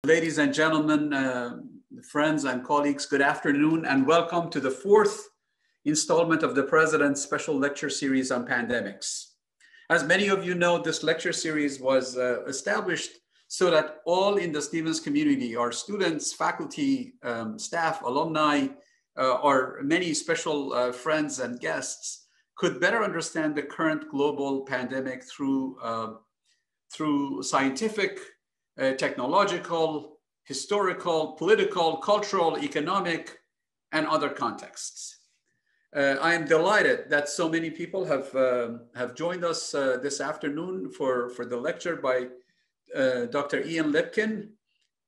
Ladies and gentlemen, friends and colleagues, good afternoon and welcome to the fourth installment of the President's Special Lecture Series on Pandemics. As many of you know, this lecture series was established so that all in the Stevens community, our students, faculty, staff, alumni, or many special friends and guests could better understand the current global pandemic through scientific, technological, historical, political, cultural, economic, and other contexts. I am delighted that so many people have joined us this afternoon for the lecture by Dr. Ian Lipkin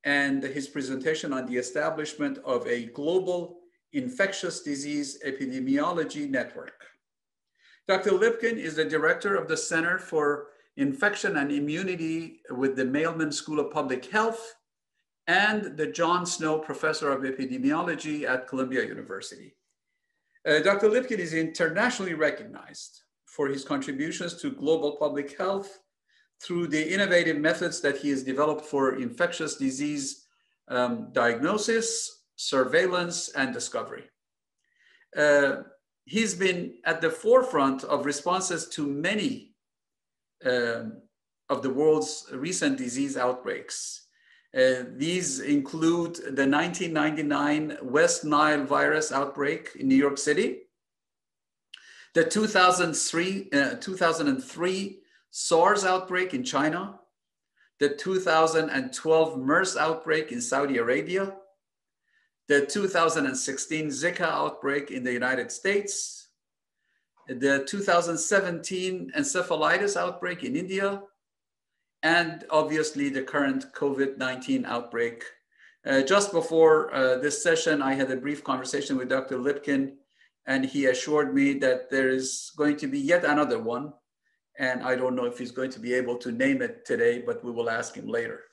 and his presentation on the establishment of a global infectious disease epidemiology network. Dr. Lipkin is the director of the Center for Infection and Immunity with the Mailman School of Public Health and the Jon Snow Professor of Epidemiology at Columbia University. Dr. Lipkin is internationally recognized for his contributions to global public health through the innovative methods that he has developed for infectious disease diagnosis, surveillance, and discovery. He's been at the forefront of responses to many of the world's recent disease outbreaks. These include the 1999 West Nile virus outbreak in New York City, the 2003 SARS outbreak in China, the 2012 MERS outbreak in Saudi Arabia, the 2016 Zika outbreak in the United States, the 2017 encephalitis outbreak in India, and obviously the current COVID-19 outbreak. Just before this session, I had a brief conversation with Dr. Lipkin, and he assured me that there is going to be yet another one. And I don't know if he's going to be able to name it today, but we will ask him later.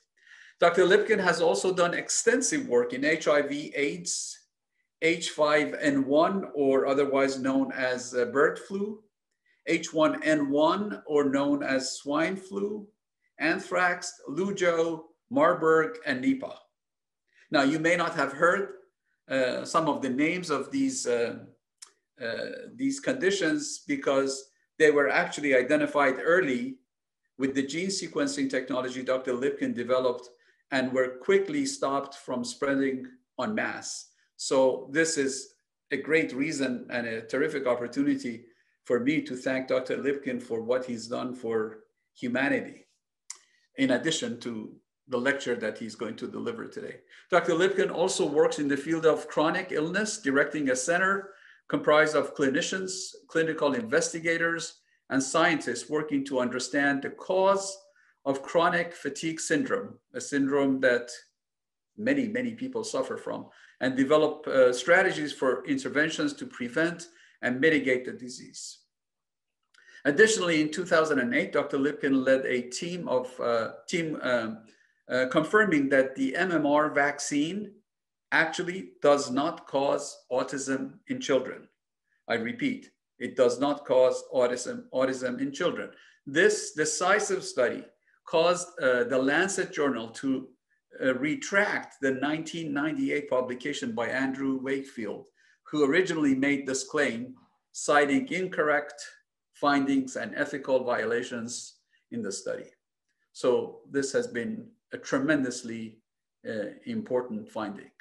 Dr. Lipkin has also done extensive work in HIV/AIDS, H5N1, or otherwise known as bird flu, H1N1, or known as swine flu, anthrax, Lujo, Marburg, and Nipah. Now, you may not have heard some of the names of these conditions because they were actually identified early with the gene sequencing technology Dr. Lipkin developed and were quickly stopped from spreading en masse. So this is a great reason and a terrific opportunity for me to thank Dr. Lipkin for what he's done for humanity, in addition to the lecture that he's going to deliver today. Dr. Lipkin also works in the field of chronic illness, directing a center comprised of clinicians, clinical investigators, and scientists working to understand the cause of chronic fatigue syndrome, a syndrome that many, many people suffer from, and develop strategies for interventions to prevent and mitigate the disease. Additionally, in 2008, Dr. Lipkin led a team confirming that the MMR vaccine actually does not cause autism in children. I repeat, it does not cause autism in children. This decisive study caused the Lancet Journal to retract the 1998 publication by Andrew Wakefield, who originally made this claim, citing incorrect findings and ethical violations in the study. So this has been a tremendously important finding.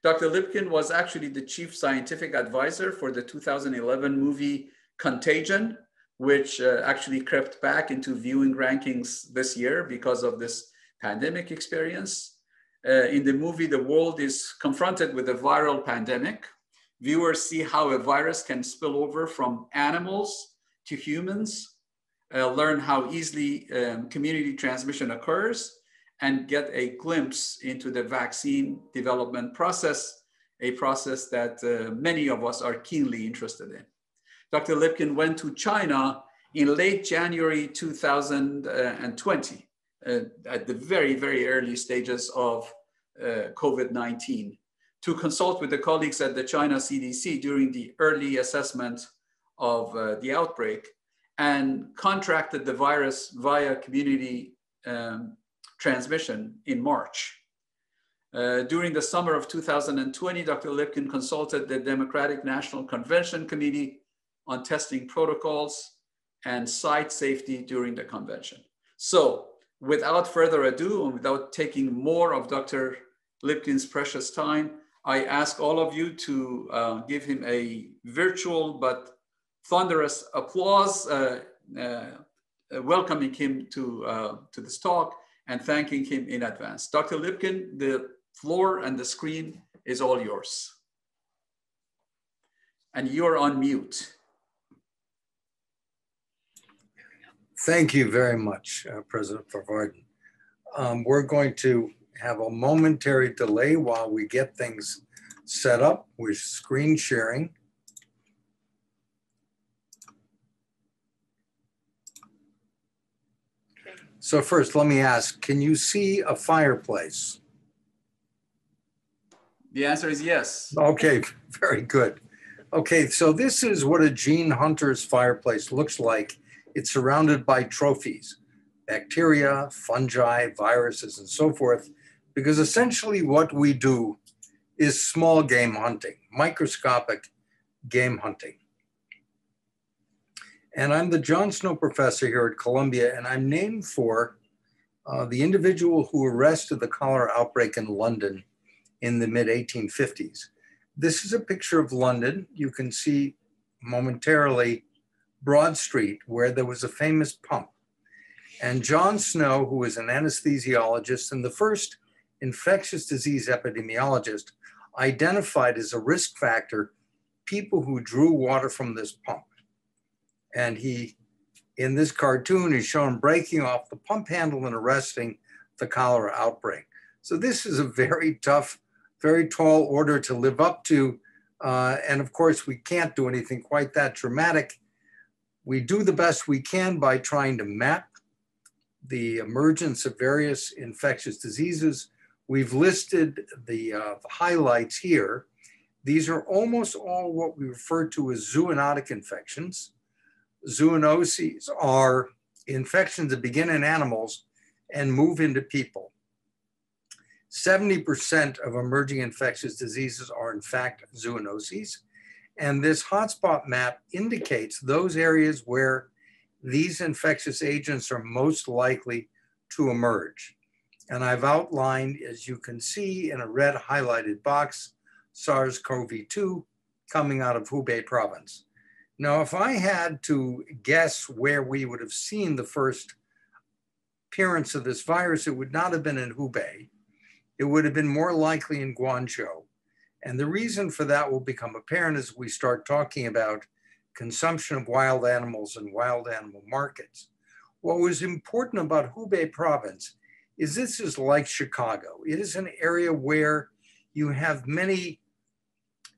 Dr. Lipkin was actually the chief scientific advisor for the 2011 movie Contagion, which actually crept back into viewing rankings this year because of this pandemic experience. In the movie, the world is confronted with a viral pandemic. Viewers see how a virus can spill over from animals to humans, learn how easily community transmission occurs, and get a glimpse into the vaccine development process, a process that many of us are keenly interested in. Dr. Lipkin went to China in late January 2020, at the very, very early stages of COVID-19, to consult with the colleagues at the China CDC during the early assessment of the outbreak, and contracted the virus via community transmission in March. During the summer of 2020, Dr. Lipkin consulted the Democratic National Convention Committee on testing protocols and site safety during the convention. So without further ado, and without taking more of Dr. Lipkin's precious time, I ask all of you to give him a virtual but thunderous applause, welcoming him to this talk and thanking him in advance. Dr. Lipkin, the floor and the screen is all yours. And you're on mute. Thank you very much, President Farvardin. We're going to have a momentary delay while we get things set up with screen sharing. So first, let me ask, can you see a fireplace? The answer is yes. Okay, very good. Okay, so this is what a gene hunter's fireplace looks like. It's surrounded by trophies, bacteria, fungi, viruses, and so forth, because essentially what we do is small game hunting, microscopic game hunting. And I'm the Jon Snow professor here at Columbia, and I'm named for the individual who arrested the cholera outbreak in London in the mid-1850s. This is a picture of London. You can see momentarily Broad Street, where there was a famous pump. And Jon Snow, who was an anesthesiologist and the first infectious disease epidemiologist, identified as a risk factor people who drew water from this pump. And he, in this cartoon, is shown breaking off the pump handle and arresting the cholera outbreak. So this is a very tough, very tall order to live up to. And of course, we can't do anything quite that dramatic. We do the best we can by trying to map the emergence of various infectious diseases. We've listed the highlights here. These are almost all what we refer to as zoonotic infections. Zoonoses are infections that begin in animals and move into people. 70% of emerging infectious diseases are in fact zoonoses. And this hotspot map indicates those areas where these infectious agents are most likely to emerge. And I've outlined, as you can see in a red highlighted box, SARS-CoV-2 coming out of Hubei province. Now, if I had to guess where we would have seen the first appearance of this virus, it would not have been in Hubei. It would have been more likely in Guangzhou. And the reason for that will become apparent as we start talking about consumption of wild animals and wild animal markets. What was important about Hubei province is this is like Chicago. It is an area where you have many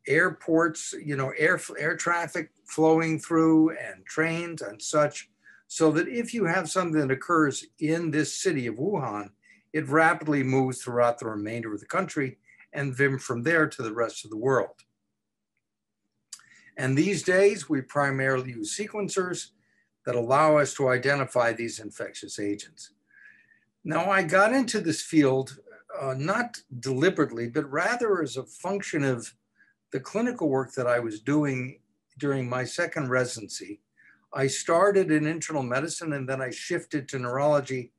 airports, air traffic flowing through and trains and such, so that if you have something that occurs in this city of Wuhan, it rapidly moves throughout the remainder of the country and then from there to the rest of the world. And these days, we primarily use sequencers that allow us to identify these infectious agents. Now, I got into this field not deliberately, but rather as a function of the clinical work that I was doing during my second residency. I started in internal medicine and then I shifted to neurology.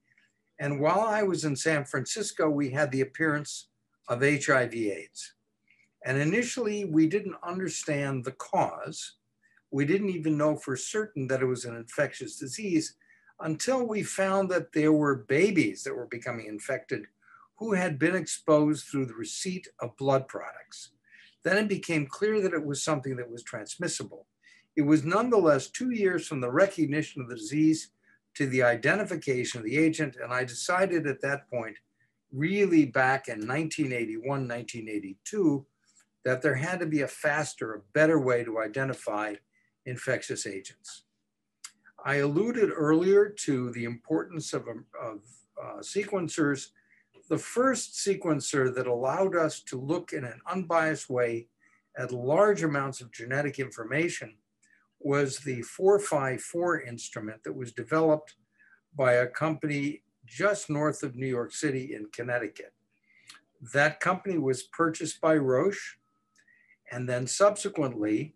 And while I was in San Francisco, we had the appearance of HIV/AIDS. And initially, we didn't understand the cause. We didn't even know for certain that it was an infectious disease until we found that there were babies that were becoming infected who had been exposed through the receipt of blood products. Then it became clear that it was something that was transmissible. It was nonetheless 2 years from the recognition of the disease to the identification of the agent, and I decided at that point, really back in 1981, 1982, that there had to be a faster, a better way to identify infectious agents. I alluded earlier to the importance of sequencers. The first sequencer that allowed us to look in an unbiased way at large amounts of genetic information was the 454 instrument that was developed by a company just north of New York City in Connecticut. That company was purchased by Roche, and then subsequently,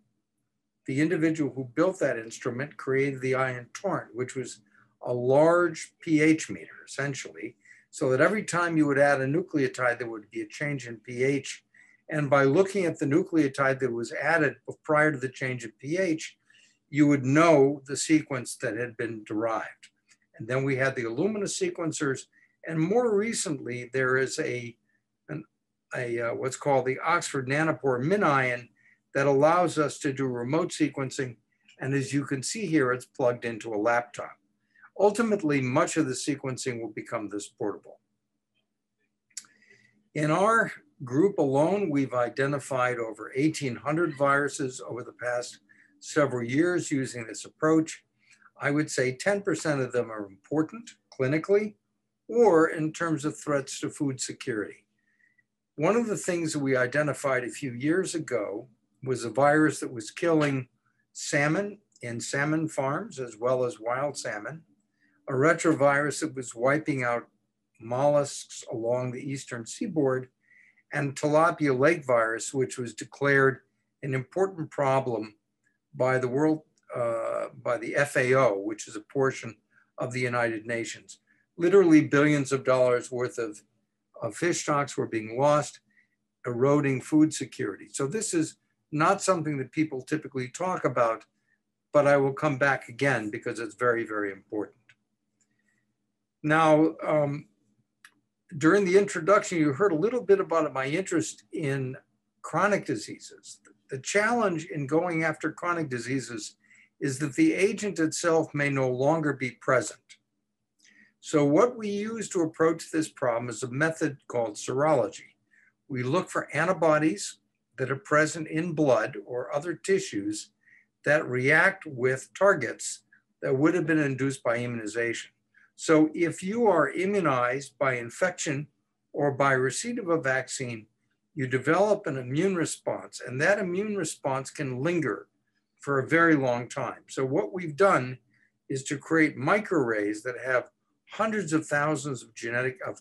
the individual who built that instrument created the ion torrent, which was a large pH meter, essentially, so that every time you would add a nucleotide, there would be a change in pH. And by looking at the nucleotide that was added prior to the change of pH, you would know the sequence that had been derived. And then we had the Illumina sequencers, and more recently, there is what's called the Oxford Nanopore MinION that allows us to do remote sequencing. And as you can see here, it's plugged into a laptop. Ultimately, much of the sequencing will become this portable. In our group alone, we've identified over 1,800 viruses over the past several years using this approach. I would say 10% of them are important clinically or in terms of threats to food security. One of the things that we identified a few years ago was a virus that was killing salmon in salmon farms as well as wild salmon, a retrovirus that was wiping out mollusks along the eastern seaboard, and tilapia lake virus, which was declared an important problem by the by the FAO, which is a portion of the United Nations. Literally billions of dollars worth of fish stocks were being lost, eroding food security. So this is not something that people typically talk about, but I will come back again because it's very, very important. Now, during the introduction, you heard a little bit about my interest in chronic diseases. The challenge in going after chronic diseases is that the agent itself may no longer be present. So what we use to approach this problem is a method called serology. We look for antibodies that are present in blood or other tissues that react with targets that would have been induced by immunization. So if you are immunized by infection or by receipt of a vaccine, you develop an immune response, and that immune response can linger for a very long time. So what we've done is to create microarrays that have hundreds of thousands of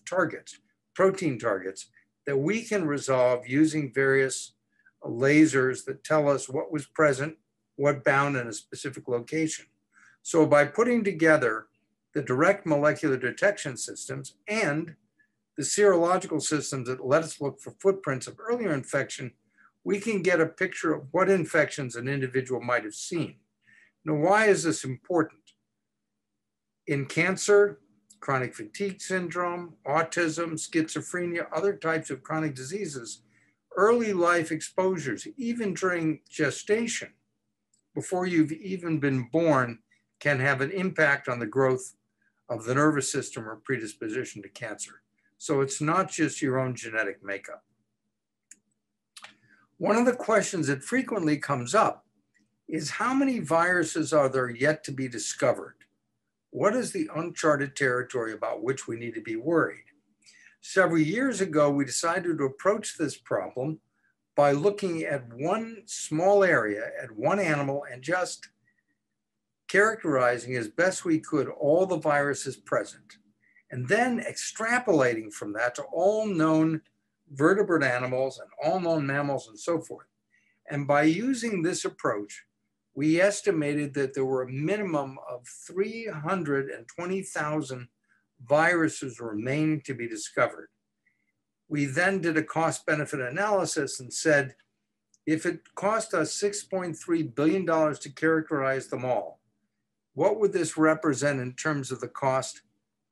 targets, protein targets, that we can resolve using various lasers that tell us what was present, what bound in a specific location. So by putting together the direct molecular detection systems and the serological systems that let us look for footprints of earlier infection, we can get a picture of what infections an individual might have seen. Now, why is this important? In cancer, chronic fatigue syndrome, autism, schizophrenia, other types of chronic diseases, early life exposures, even during gestation, before you've even been born, can have an impact on the growth of the nervous system or predisposition to cancer. So it's not just your own genetic makeup. One of the questions that frequently comes up is how many viruses are there yet to be discovered? What is the uncharted territory about which we need to be worried? Several years ago, we decided to approach this problem by looking at one small area, at one animal, and just characterizing as best we could all the viruses present, and then extrapolating from that to all known vertebrate animals and all known mammals and so forth. And by using this approach, we estimated that there were a minimum of 320,000 viruses remaining to be discovered. We then did a cost-benefit analysis and said, if it cost us $6.3 billion to characterize them all, what would this represent in terms of the cost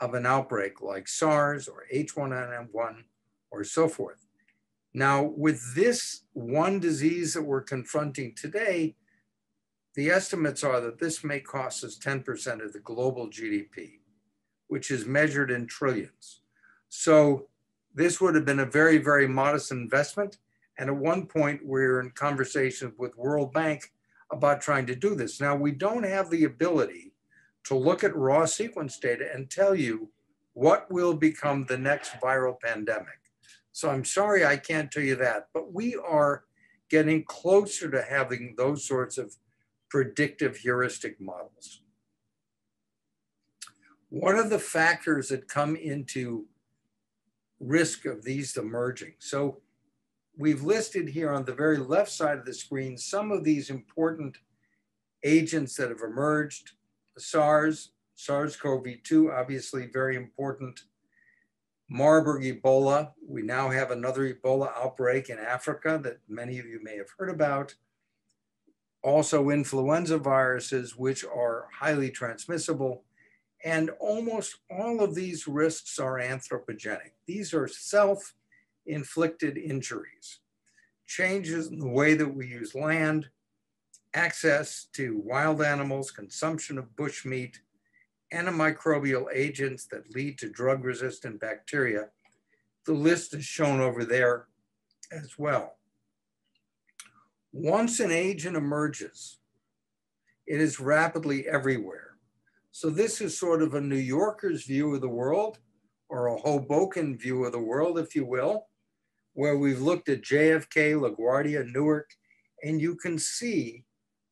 of an outbreak like SARS or H1N1 or so forth? Now, with this one disease that we're confronting today, the estimates are that this may cost us 10% of the global GDP, which is measured in trillions. So this would have been a very, very modest investment. And at one point, we were in conversations with World Bank about trying to do this. Now, we don't have the ability to look at raw sequence data and tell you what will become the next viral pandemic. So I'm sorry I can't tell you that, but we are getting closer to having those sorts of predictive heuristic models. What are the factors that come into risk of these emerging. So we've listed here on the very left side of the screen some of these important agents that have emerged. SARS-CoV-2, obviously very important. Marburg Ebola, we now have another Ebola outbreak in Africa that many of you may have heard about. Also influenza viruses, which are highly transmissible. And almost all of these risks are anthropogenic. These are self-inflicted injuries. Changes in the way that we use land, access to wild animals, consumption of bushmeat, antimicrobial agents that lead to drug-resistant bacteria. The list is shown over there as well. Once an agent emerges, it is rapidly everywhere. So this is sort of a New Yorker's view of the world, or a Hoboken view of the world, if you will, where we've looked at JFK, LaGuardia, Newark, and you can see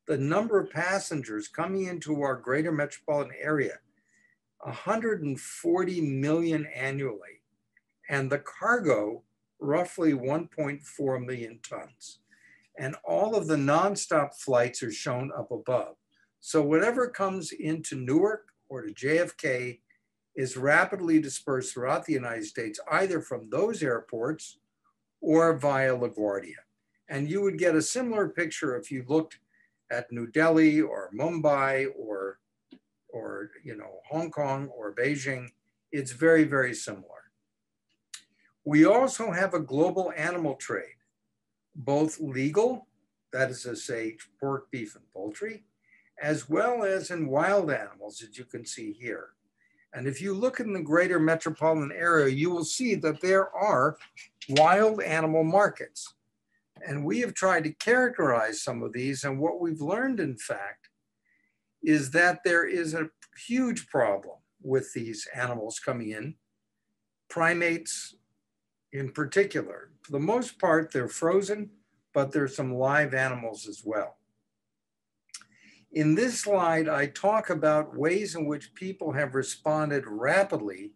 the number of passengers coming into our greater metropolitan area, 140 million annually, and the cargo, roughly 1.4 million tons. And all of the nonstop flights are shown up above. So whatever comes into Newark or to JFK is rapidly dispersed throughout the United States, either from those airports or via LaGuardia. And you would get a similar picture if you looked at New Delhi or Mumbai or Hong Kong or Beijing. It's very, very similar. We also have a global animal trade, both legal, that is to say, pork, beef, and poultry, as well as in wild animals, as you can see here. And if you look in the greater metropolitan area, you will see that there are wild animal markets. And we have tried to characterize some of these. And what we've learned, in fact, is that there is a huge problem with these animals coming in, primates in particular. For the most part, they're frozen, but there's some live animals as well. In this slide, I talk about ways in which people have responded rapidly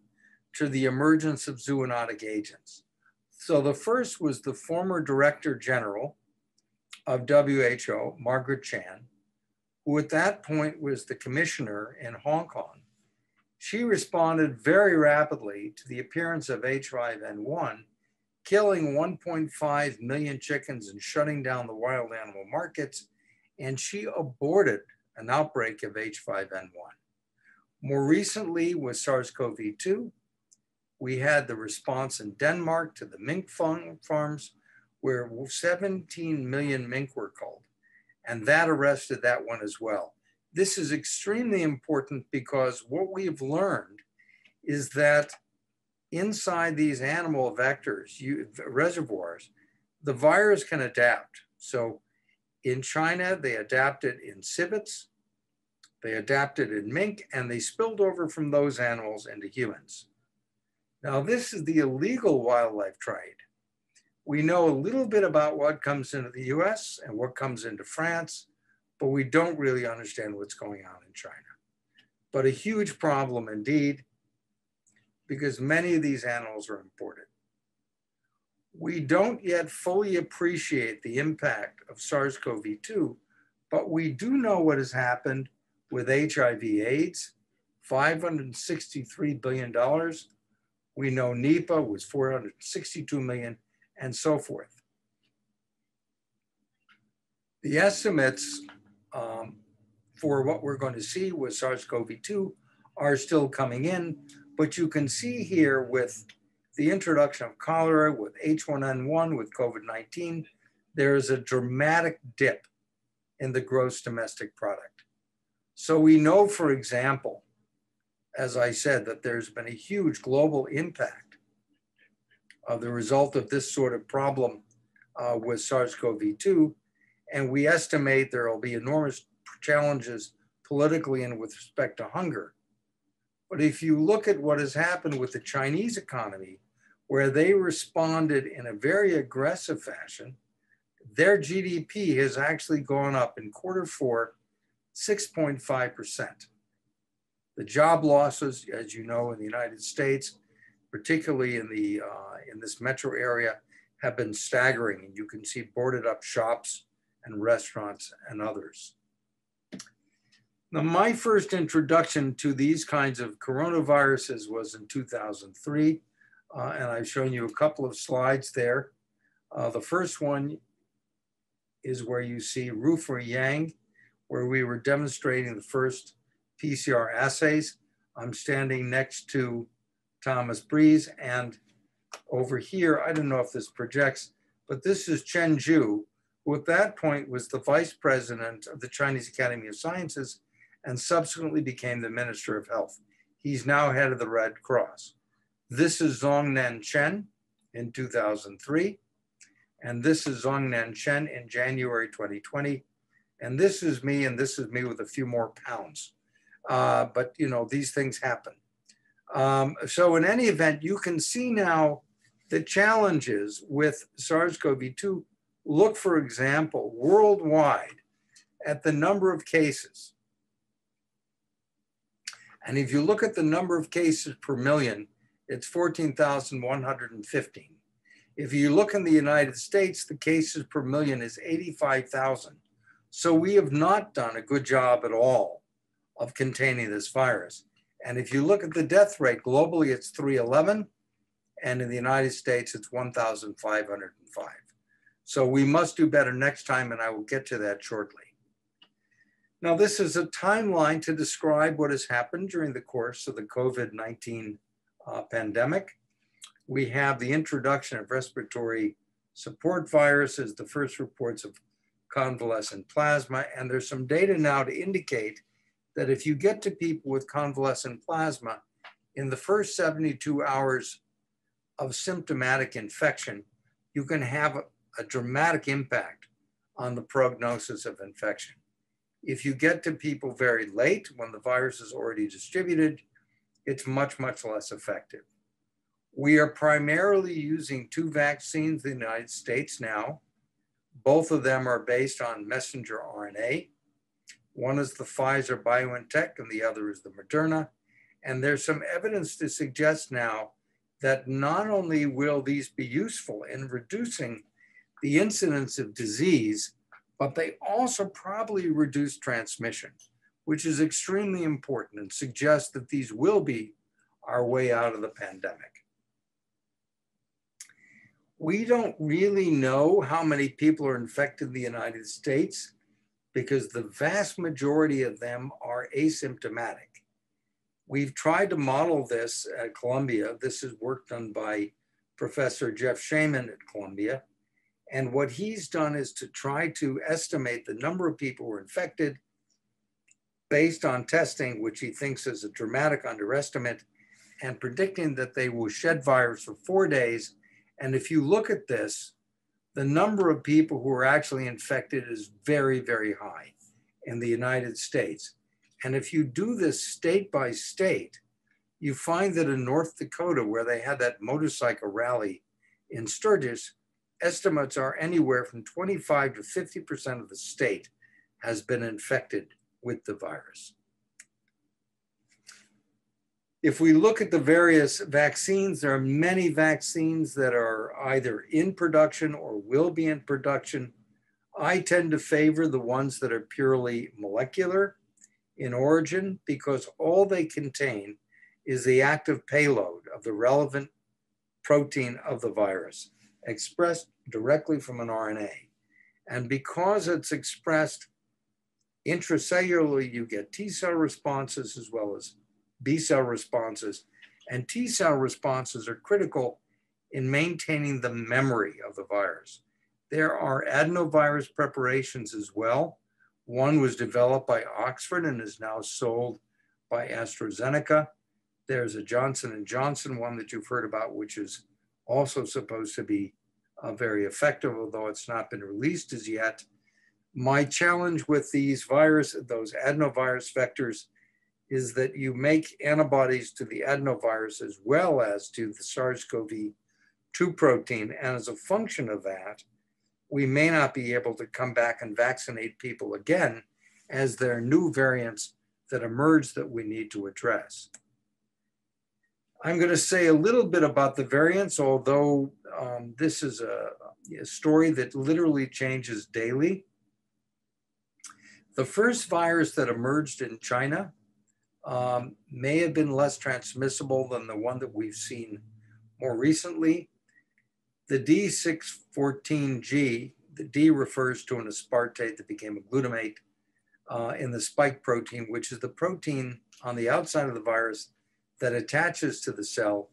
to the emergence of zoonotic agents. So the first was the former Director General of WHO, Margaret Chan, who at that point was the commissioner in Hong Kong. She responded very rapidly to the appearance of H5N1, killing 1.5 million chickens and shutting down the wild animal markets, and she aborted an outbreak of H5N1. More recently with SARS-CoV-2, we had the response in Denmark to the mink farms where 17 million mink were culled, and that arrested that one as well. This is extremely important because what we have learned is that inside these animal vectors, reservoirs, the virus can adapt. So in China, they adapted in civets, they adapted in mink, and they spilled over from those animals into humans. Now, this is the illegal wildlife trade. We know a little bit about what comes into the US and what comes into France, but we don't really understand what's going on in China. But a huge problem indeed, because many of these animals are imported. We don't yet fully appreciate the impact of SARS-CoV-2, but we do know what has happened with HIV/AIDS, $563 billion. We know Nipah was 462 million, and so forth. The estimates for what we're going to see with SARS-CoV-2 are still coming in, but you can see here with the introduction of cholera, with H1N1, with COVID-19, there is a dramatic dip in the gross domestic product. So we know, for example, as I said, that there's been a huge global impact of the result of this sort of problem with SARS-CoV-2. And we estimate there will be enormous challenges politically and with respect to hunger. But if you look at what has happened with the Chinese economy, where they responded in a very aggressive fashion, their GDP has actually gone up in Q4, 6.5%. The job losses, as you know, in the United States, particularly in this metro area, have been staggering. And you can see boarded up shops and restaurants and others. Now, my first introduction to these kinds of coronaviruses was in 2003, and I've shown you a couple of slides there. The first one is where you see Rufer Yang, where we were demonstrating the first PCR assays. I'm standing next to Thomas Breeze, and over here, I don't know if this projects, but this is Chen Zhu, who at that point was the vice president of the Chinese Academy of Sciences and subsequently became the Minister of Health. He's now head of the Red Cross. This is Zhongnan Chen in 2003, and this is Zhongnan Chen in January 2020, and this is me with a few more pounds. But you know, these things happen. So in any event, you can see now the challenges with SARS-CoV-2. Look, for example, worldwide at the number of cases. And if you look at the number of cases per million, it's 14,115. If you look in the United States, the cases per million is 85,000. So we have not done a good job at all of containing this virus. And if you look at the death rate, globally it's 311, and in the United States it's 1,505. So we must do better next time, and I will get to that shortly. Now, this is a timeline to describe what has happened during the course of the COVID-19 pandemic. We have the introduction of respiratory support viruses, the first reports of convalescent plasma, and there's some data now to indicate that if you get to people with convalescent plasma, in the first 72 hours of symptomatic infection, you can have a dramatic impact on the prognosis of infection. If you get to people very late, when the virus is already distributed, it's much, much less effective. We are primarily using two vaccines in the United States now. Both of them are based on messenger RNA. One is the Pfizer BioNTech and the other is the Moderna. And there's some evidence to suggest now that not only will these be useful in reducing the incidence of disease, but they also probably reduce transmission, which is extremely important and suggests that these will be our way out of the pandemic. We don't really know how many people are infected in the United States because the vast majority of them are asymptomatic. We've tried to model this at Columbia. This is work done by Professor Jeff Shaman at Columbia. And what he's done is to try to estimate the number of people who are infected based on testing, which he thinks is a dramatic underestimate, and predicting that they will shed virus for 4 days. And if you look at this, the number of people who are actually infected is very, very high in the United States. And if you do this state by state, you find that in North Dakota, where they had that motorcycle rally in Sturgis, estimates are anywhere from 25 to 50% of the state has been infected with the virus. If we look at the various vaccines, there are many vaccines that are either in production or will be in production. I tend to favor the ones that are purely molecular in origin because all they contain is the active payload of the relevant protein of the virus, expressed directly from an RNA. And because it's expressed intracellularly, you get T cell responses as well as B cell responses. And T cell responses are critical in maintaining the memory of the virus. There are adenovirus preparations as well. One was developed by Oxford and is now sold by AstraZeneca. There's a Johnson & Johnson one that you've heard about, which is also supposed to be very effective, although it's not been released as yet. My challenge with these those adenovirus vectors is that you make antibodies to the adenovirus as well as to the SARS-CoV-2 protein. And as a function of that, we may not be able to come back and vaccinate people again as there are new variants that emerge that we need to address. I'm going to say a little bit about the variants, although this is a story that literally changes daily. The first virus that emerged in China may have been less transmissible than the one that we've seen more recently. The D614G, the D refers to an aspartate that became a glutamate in the spike protein, which is the protein on the outside of the virus that attaches to the cell,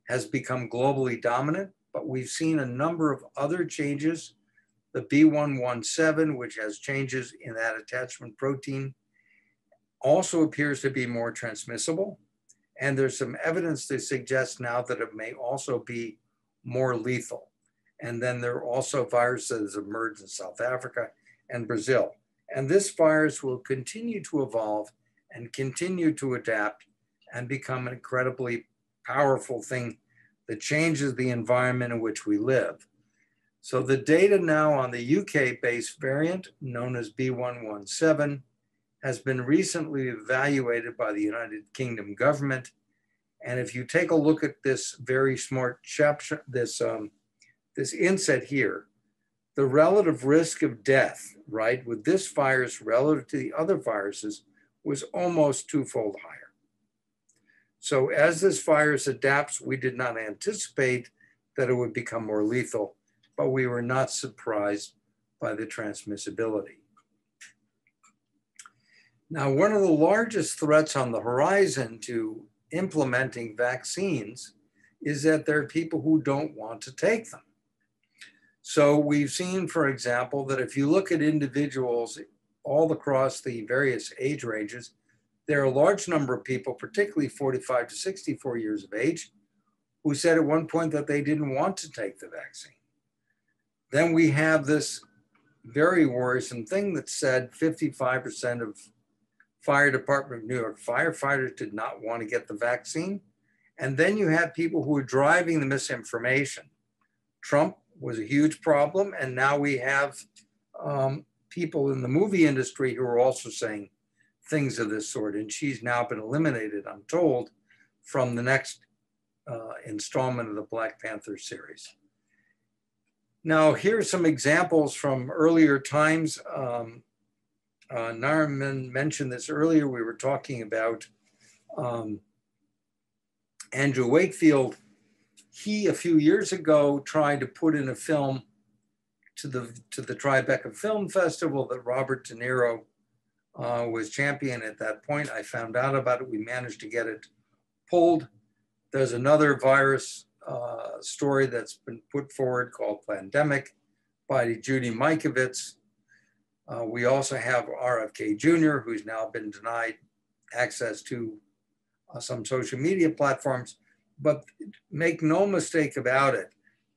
has become globally dominant, but we've seen a number of other changes. The B117, which has changes in that attachment protein, also appears to be more transmissible. And there's some evidence to suggest now that it may also be more lethal. And then there are also viruses that emerged in South Africa and Brazil. And this virus will continue to evolve and continue to adapt and become an incredibly powerful thing that changes the environment in which we live. So the data now on the UK-based variant, known as B117, has been recently evaluated by the United Kingdom government. And if you take a look at this very smart chapter, this inset here, the relative risk of death, right, with this virus relative to the other viruses was almost twofold higher. So as this virus adapts, we did not anticipate that it would become more lethal, but we were not surprised by the transmissibility. Now, one of the largest threats on the horizon to implementing vaccines is that there are people who don't want to take them. So we've seen, for example, that if you look at individuals all across the various age ranges, there are a large number of people, particularly 45 to 64 years of age, who said at one point that they didn't want to take the vaccine. Then we have this very worrisome thing that said 55% of Fire Department of New York firefighters did not want to get the vaccine. And then you have people who are driving the misinformation. Trump was a huge problem. And now we have people in the movie industry who are also saying things of this sort. And she's now been eliminated, I'm told, from the next installment of the Black Panther series. Now, here's some examples from earlier times. Nariman mentioned this earlier. We were talking about Andrew Wakefield. He, a few years ago, tried to put in a film to the Tribeca Film Festival that Robert De Niro was champion at that point. I found out about it. We managed to get it pulled. There's another virus story that's been put forward called Endemic by Judy Mikovits. We also have RFK Jr., who's now been denied access to some social media platforms. But make no mistake about it,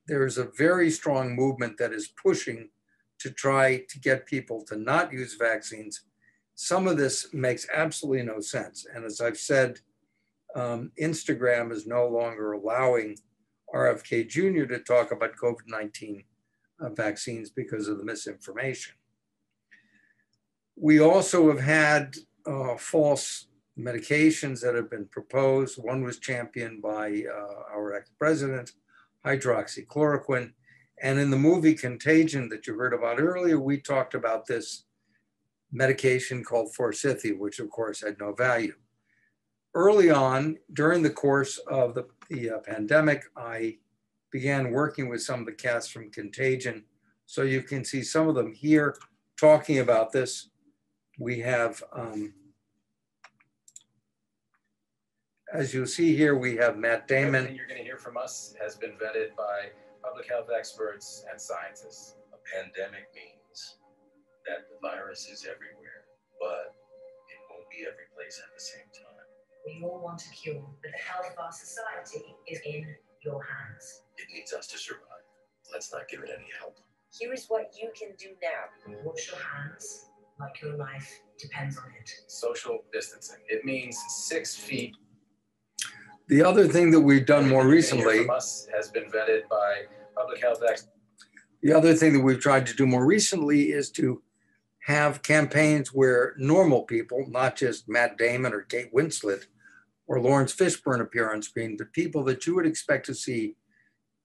there's a very strong movement that is pushing to try to get people to not use vaccines. Some of this makes absolutely no sense. And as I've said, Instagram is no longer allowing RFK Jr. to talk about COVID-19 vaccines because of the misinformation. We also have had false medications that have been proposed. One was championed by our ex-president, hydroxychloroquine. And in the movie Contagion that you heard about earlier, we talked about this medication called Forsythia, which of course had no value. Early on, during the course of the pandemic, I began working with some of the cast from Contagion. So you can see some of them here talking about this. We have, as you'll see here, we have Matt Damon. Everything you're going to hear from us has been vetted by public health experts and scientists. A pandemic means that the virus is everywhere, but it won't be every place at the same time. We all want a cure, but the health of our society is in your hands. It needs us to survive. Let's not give it any help. Here is what you can do now. Wash your hands like your life depends on it. Social distancing. It means 6 feet. The other thing that we've done more recently From us has been vetted by public health experts. The other thing that we've tried to do more recently is to have campaigns where normal people, not just Matt Damon or Kate Winslet or Lawrence Fishburne appear on screen, but people that you would expect to see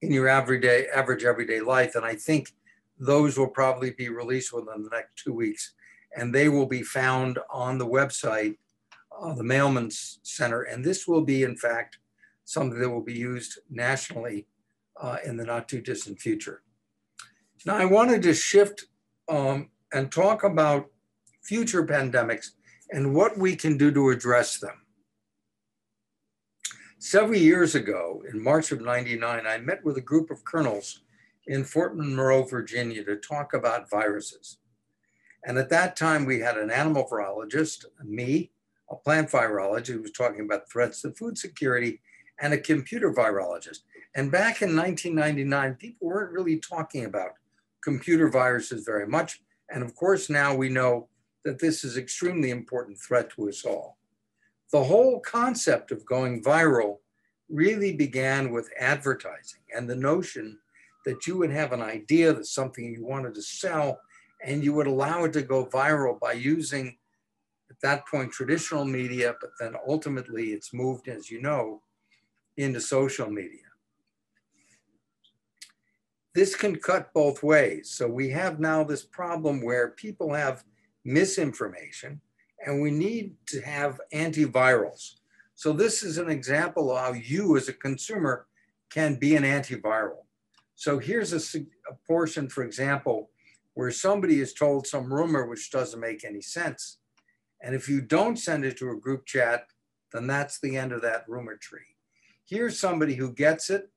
in your average everyday life. And I think those will probably be released within the next 2 weeks. And they will be found on the website, the Mailman's Center. And this will be, in fact, something that will be used nationally in the not too distant future. Now, I wanted to shift and talk about future pandemics and what we can do to address them. Several years ago, in March of '99, I met with a group of colonels in Fort Monroe, Virginia, to talk about viruses. And at that time, we had an animal virologist, me, a plant virologist who was talking about threats to food security, and a computer virologist. And back in 1999, people weren't really talking about computer viruses very much. And of course, now we know that this is an extremely important threat to us all. The whole concept of going viral really began with advertising and the notion that you would have an idea that something you wanted to sell and you would allow it to go viral by using, at that point, traditional media, but then ultimately it's moved, as you know, into social media. This can cut both ways. So we have now this problem where people have misinformation and we need to have antivirals. So this is an example of how you as a consumer can be an antiviral. So here's a portion, for example, where somebody is told some rumor which doesn't make any sense. And if you don't send it to a group chat, then that's the end of that rumor tree. Here's somebody who gets it,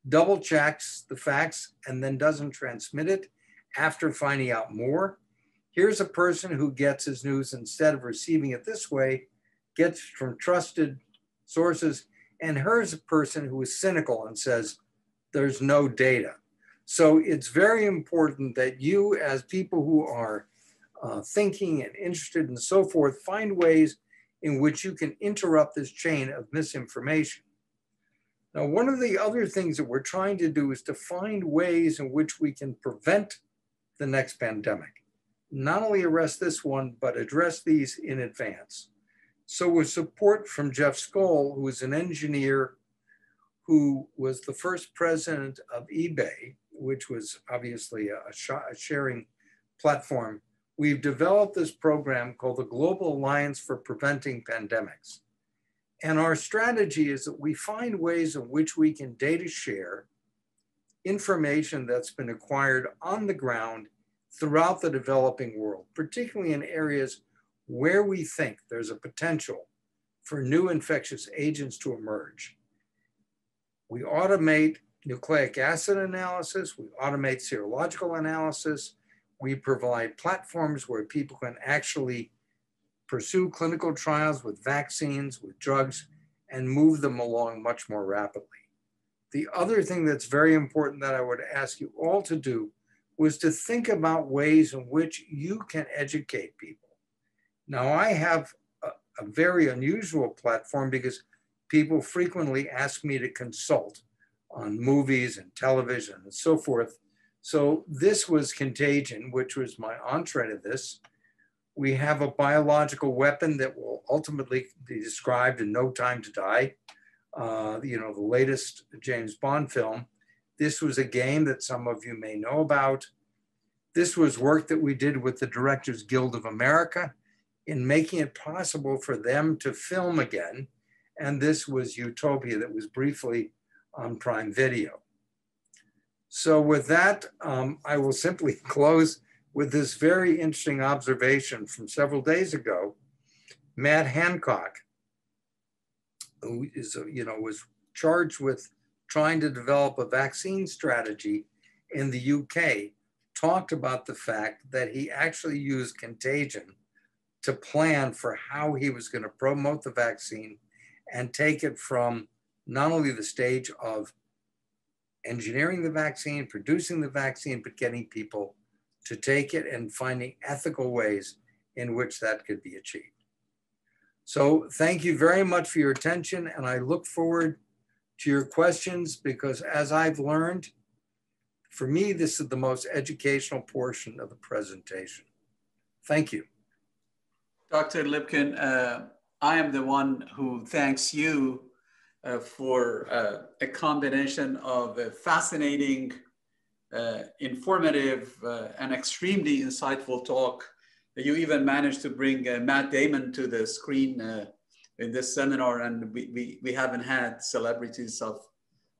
double checks the facts, and then doesn't transmit it after finding out more. Here's a person who gets his news, instead of receiving it this way, gets from trusted sources. And here's a person who is cynical and says, there's no data. So it's very important that you, as people who are thinking and interested and so forth, find ways in which you can interrupt this chain of misinformation. Now, one of the other things that we're trying to do is to find ways in which we can prevent the next pandemic. Not only arrest this one, but address these in advance. So with support from Jeff Skoll, who is an engineer who was the first president of eBay, which was obviously a sharing platform, we've developed this program called the Global Alliance for Preventing Pandemics. And our strategy is that we find ways in which we can data share information that's been acquired on the ground throughout the developing world, particularly in areas where we think there's a potential for new infectious agents to emerge. We automate nucleic acid analysis, we automate serological analysis, we provide platforms where people can actually pursue clinical trials with vaccines, with drugs, and move them along much more rapidly. The other thing that's very important that I would ask you all to do was to think about ways in which you can educate people. Now, I have a very unusual platform because people frequently ask me to consult on movies and television and so forth. So this was Contagion, which was my entree to this. We have a biological weapon that will ultimately be described in No Time to Die. The latest James Bond film. This was a game that some of you may know about. This was work that we did with the Directors Guild of America in making it possible for them to film again. And this was Utopia that was briefly on Prime Video. So with that, I will simply close with this very interesting observation from several days ago. Matt Hancock, who is, was charged with trying to develop a vaccine strategy in the UK, talked about the fact that he actually used Contagion to plan for how he was going to promote the vaccine and take it from not only the stage of engineering the vaccine, producing the vaccine, but getting people to take it and finding ethical ways in which that could be achieved. So thank you very much for your attention, and I look forward to your questions, because as I've learned, for me, this is the most educational portion of the presentation. Thank you. Dr. Lipkin, I am the one who thanks you for a combination of a fascinating, informative, and extremely insightful talk. You even managed to bring Matt Damon to the screen in this seminar, and we haven't had celebrities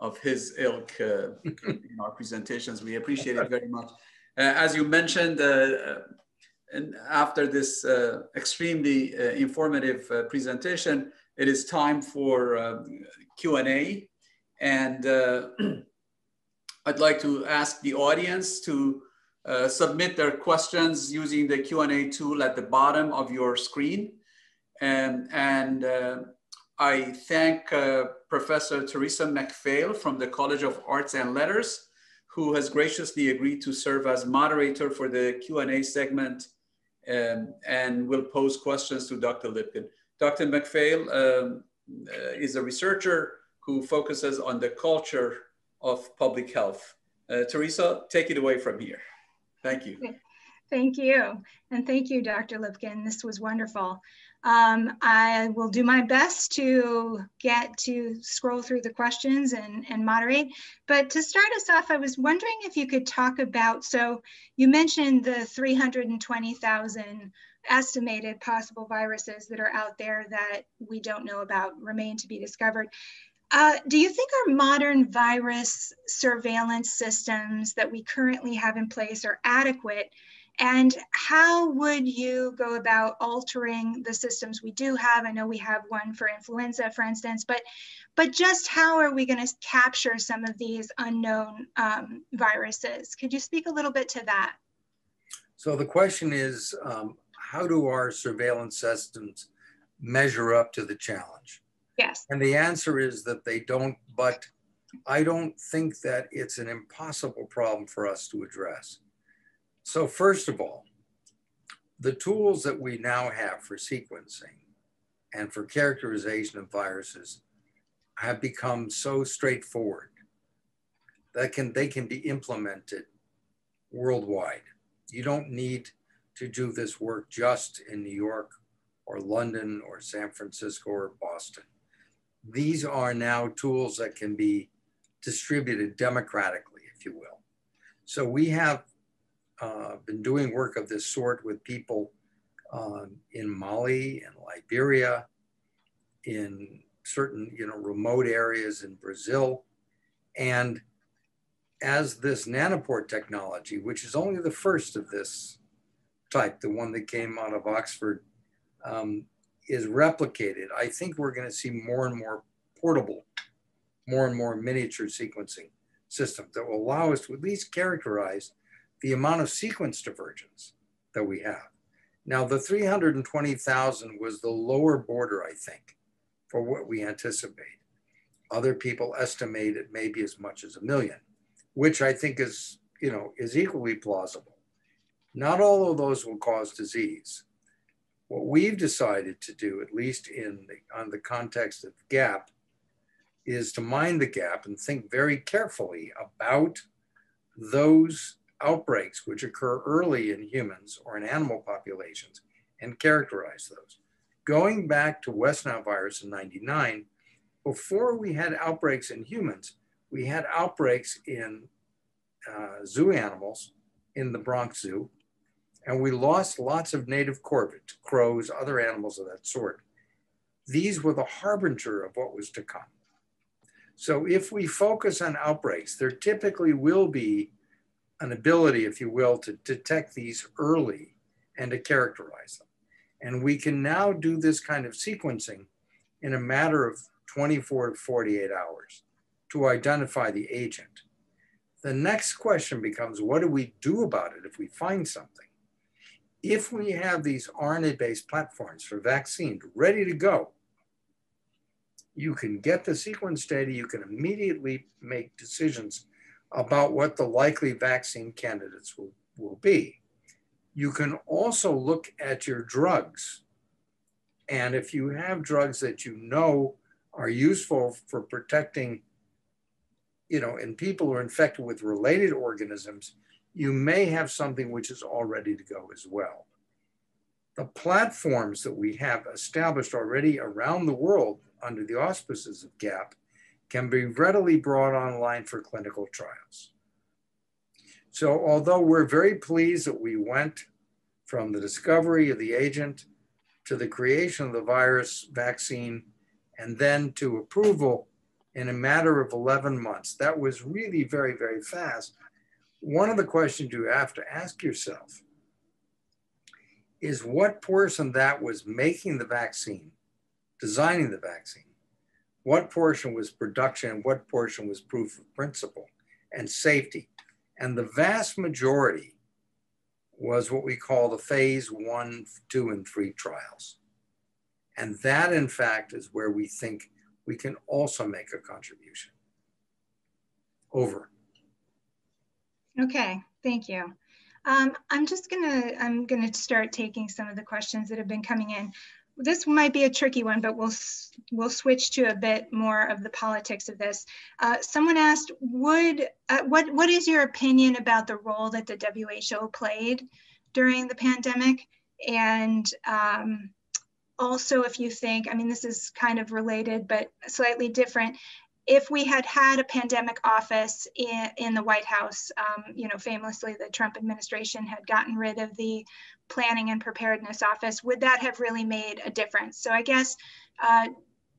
of his ilk in our presentations. We appreciate it very much. As you mentioned, and after this extremely informative presentation, it is time for Q&A. And I'd like to ask the audience to submit their questions using the Q&A tool at the bottom of your screen. And I thank Professor Teresa McPhail from the College of Arts and Letters, who has graciously agreed to serve as moderator for the Q&A segment and will pose questions to Dr. Lipkin. Dr. McPhail is a researcher who focuses on the culture of public health. Teresa, take it away from here. Thank you. Thank you. And thank you, Dr. Lipkin. This was wonderful. I will do my best to get to scroll through the questions and moderate. But to start us off, I was wondering if you could talk about, so you mentioned the 320,000 estimated possible viruses that are out there that we don't know about, remain to be discovered. Do you think our modern virus surveillance systems that we currently have in place are adequate? And how would you go about altering the systems we do have? I know we have one for influenza, for instance, but just how are we going to capture some of these unknown viruses? Could you speak a little bit to that? So the question is, how do our surveillance systems measure up to the challenge? Yes. And the answer is that they don't, but I don't think that it's an impossible problem for us to address. So first of all, the tools that we now have for sequencing and for characterization of viruses have become so straightforward that they can be implemented worldwide. You don't need to do this work just in New York or London or San Francisco or Boston. These are now tools that can be distributed democratically, if you will. So we have been doing work of this sort with people in Mali and Liberia, in certain remote areas in Brazil. And as this nanopore technology, which is only the first of this type, the one that came out of Oxford, is replicated, I think we're going to see more and more portable, more and more miniature sequencing systems that will allow us to at least characterize the amount of sequence divergence that we have. Now, the 320,000 was the lower border, I think, for what we anticipate. Other people estimate it maybe as much as 1 million, which I think is, is equally plausible. Not all of those will cause disease. What we've decided to do, at least on the context of GAP, is to mind the gap and think very carefully about those outbreaks which occur early in humans or in animal populations and characterize those. Going back to West Nile virus in '99, before we had outbreaks in humans, we had outbreaks in zoo animals in the Bronx Zoo, and we lost lots of native corvids, crows, other animals of that sort. These were the harbinger of what was to come. So if we focus on outbreaks, there typically will be an ability, if you will, to detect these early and to characterize them. And we can now do this kind of sequencing in a matter of 24 to 48 hours to identify the agent. The next question becomes, what do we do about it if we find something? If we have these RNA-based platforms for vaccines ready to go, you can get the sequence data, you can immediately make decisions about what the likely vaccine candidates will be. You can also look at your drugs. And if you have drugs that you know are useful for protecting, in people who are infected with related organisms, you may have something which is all ready to go as well. the platforms that we have established already around the world under the auspices of GAP can be readily brought online for clinical trials. So although we're very pleased that we went from the discovery of the agent to the creation of the virus vaccine and then to approval in a matter of 11 months, that was really very, very fast. One of the questions you have to ask yourself is what portion that was making the vaccine, designing the vaccine, what portion was production and what portion was proof of principle and safety. And the vast majority was what we call the phase 1, 2, and 3 trials. And that, in fact, is where we think we can also make a contribution. Over. Okay, thank you. I'm gonna start taking some of the questions that have been coming in. This might be a tricky one, but we'll switch to a bit more of the politics of this. Someone asked, what is your opinion about the role that the WHO played during the pandemic? And also if you think, I mean, this is kind of related, but slightly different. If we had had a pandemic office in the White House, you know, famously the Trump administration had gotten rid of the planning and preparedness office, would that have really made a difference? So I guess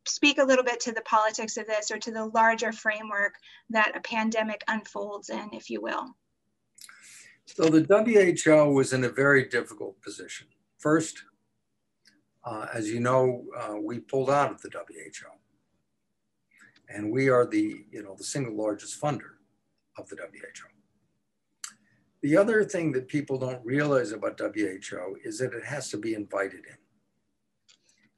speak a little bit to the politics of this or to the larger framework that a pandemic unfolds in, if you will. So the WHO was in a very difficult position. First, as you know, we pulled out of the WHO. And we are the single largest funder of the WHO. The other thing that people don't realize about WHO is that it has to be invited in.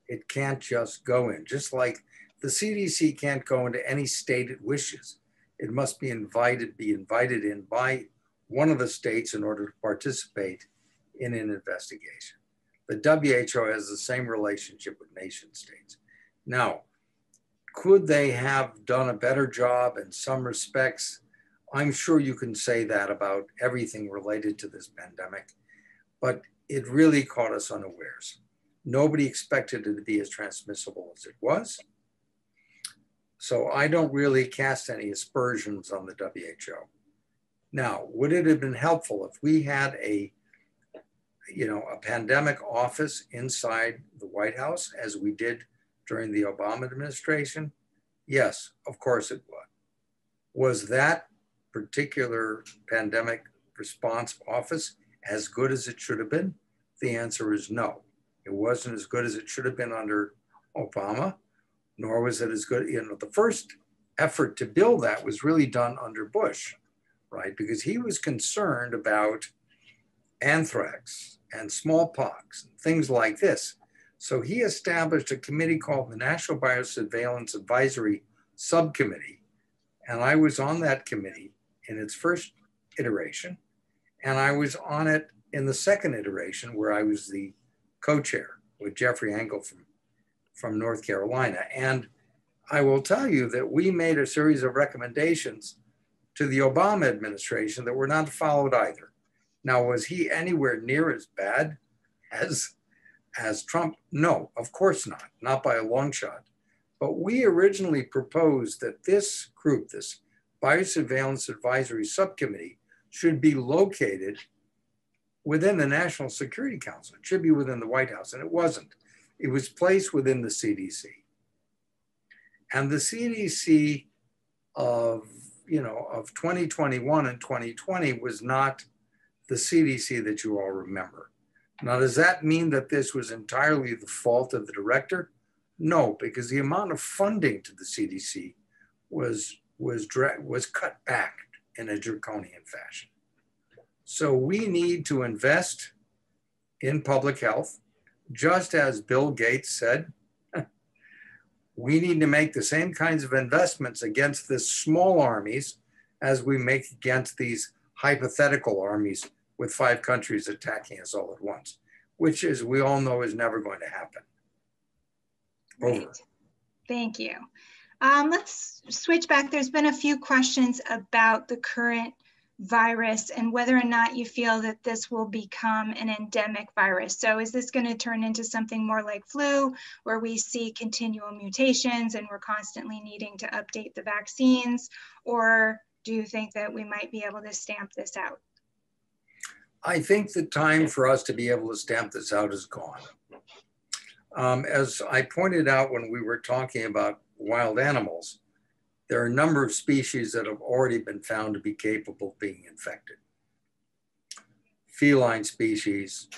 It can't just go in, just like the CDC can't go into any state it wishes. It must be invited in by one of the states in order to participate in an investigation. The WHO has the same relationship with nation states. Now, could they have done a better job in some respects? I'm sure you can say that about everything related to this pandemic, but it really caught us unawares. Nobody expected it to be as transmissible as it was. So I don't really cast any aspersions on the WHO. Now, would it have been helpful if we had a pandemic office inside the White House as we did during the Obama administration? Yes, of course it would. Was that particular pandemic response office as good as it should have been? The answer is no. It wasn't as good as it should have been under Obama, nor was it as good, the first effort to build that was really done under Bush, right? Because he was concerned about anthrax and smallpox and things like this. So he established a committee called the National Biosurveillance Advisory Subcommittee. And I was on that committee in its first iteration. And I was on it in the second iteration where I was the co-chair with Jeffrey Engel from North Carolina. And I will tell you that we made a series of recommendations to the Obama administration that were not followed either. Now, was he anywhere near as bad as Trump? No, of course not by a long shot. But we originally proposed that this group, this Biosurveillance Advisory Subcommittee, should be located within the National Security Council. It should be within the White House, and it wasn't. It was placed within the CDC. And the CDC of 2021 and 2020 was not the CDC that you all remember. Now, does that mean that this was entirely the fault of the director? No, because the amount of funding to the CDC was cut back in a draconian fashion. So we need to invest in public health, just as Bill Gates said. We need to make the same kinds of investments against the small armies as we make against these hypothetical armies with 5 countries attacking us all at once, which, as we all know, is never going to happen. Over. Right. Thank you. Let's switch back. There's been a few questions about the current virus and whether or not you feel that this will become an endemic virus. So is this going to turn into something more like flu, where we see continual mutations and we're constantly needing to update the vaccines? Or do you think that we might be able to stamp this out? I think the time for us to be able to stamp this out is gone. As I pointed out when we were talking about wild animals, there are a number of species that have already been found to be capable of being infected. Feline species,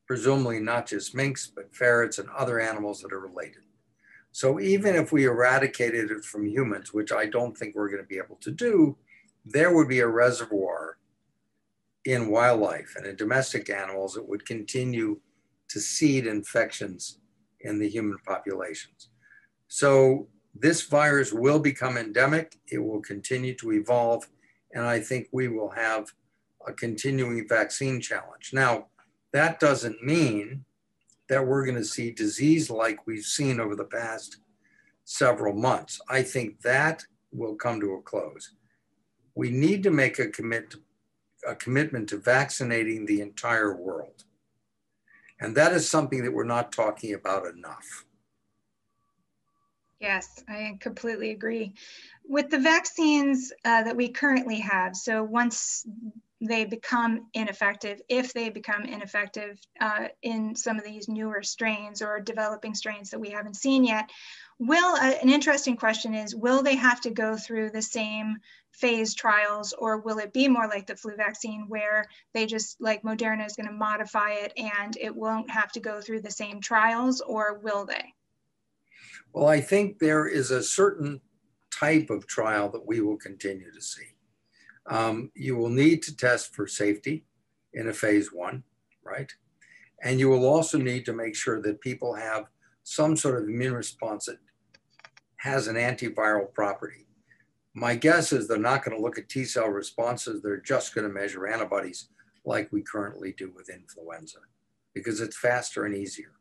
presumably not just minks, but ferrets and other animals that are related. So even if we eradicated it from humans, which I don't think we're going to be able to do, there would be a reservoir in wildlife and in domestic animals that would continue to seed infections in the human populations. So this virus will become endemic. It will continue to evolve. And I think we will have a continuing vaccine challenge. Now, that doesn't mean that we're going to see disease like we've seen over the past several months. I think that will come to a close. We need to make a commitment to vaccinating the entire world. And that is something that we're not talking about enough. Yes, I completely agree. With the vaccines that we currently have, so once they become ineffective, if they become ineffective in some of these newer strains or developing strains that we haven't seen yet, an interesting question is, will they have to go through the same phase trials, or will it be more like the flu vaccine where they just, like Moderna is going to modify it and it won't have to go through the same trials, or will they? Well, I think there is a certain type of trial that we will continue to see. You will need to test for safety in a phase 1, right? And you will also need to make sure that people have some sort of immune response that has an antiviral property. My guess is they're not going to look at T cell responses. They're just going to measure antibodies like we currently do with influenza, because it's faster and easier.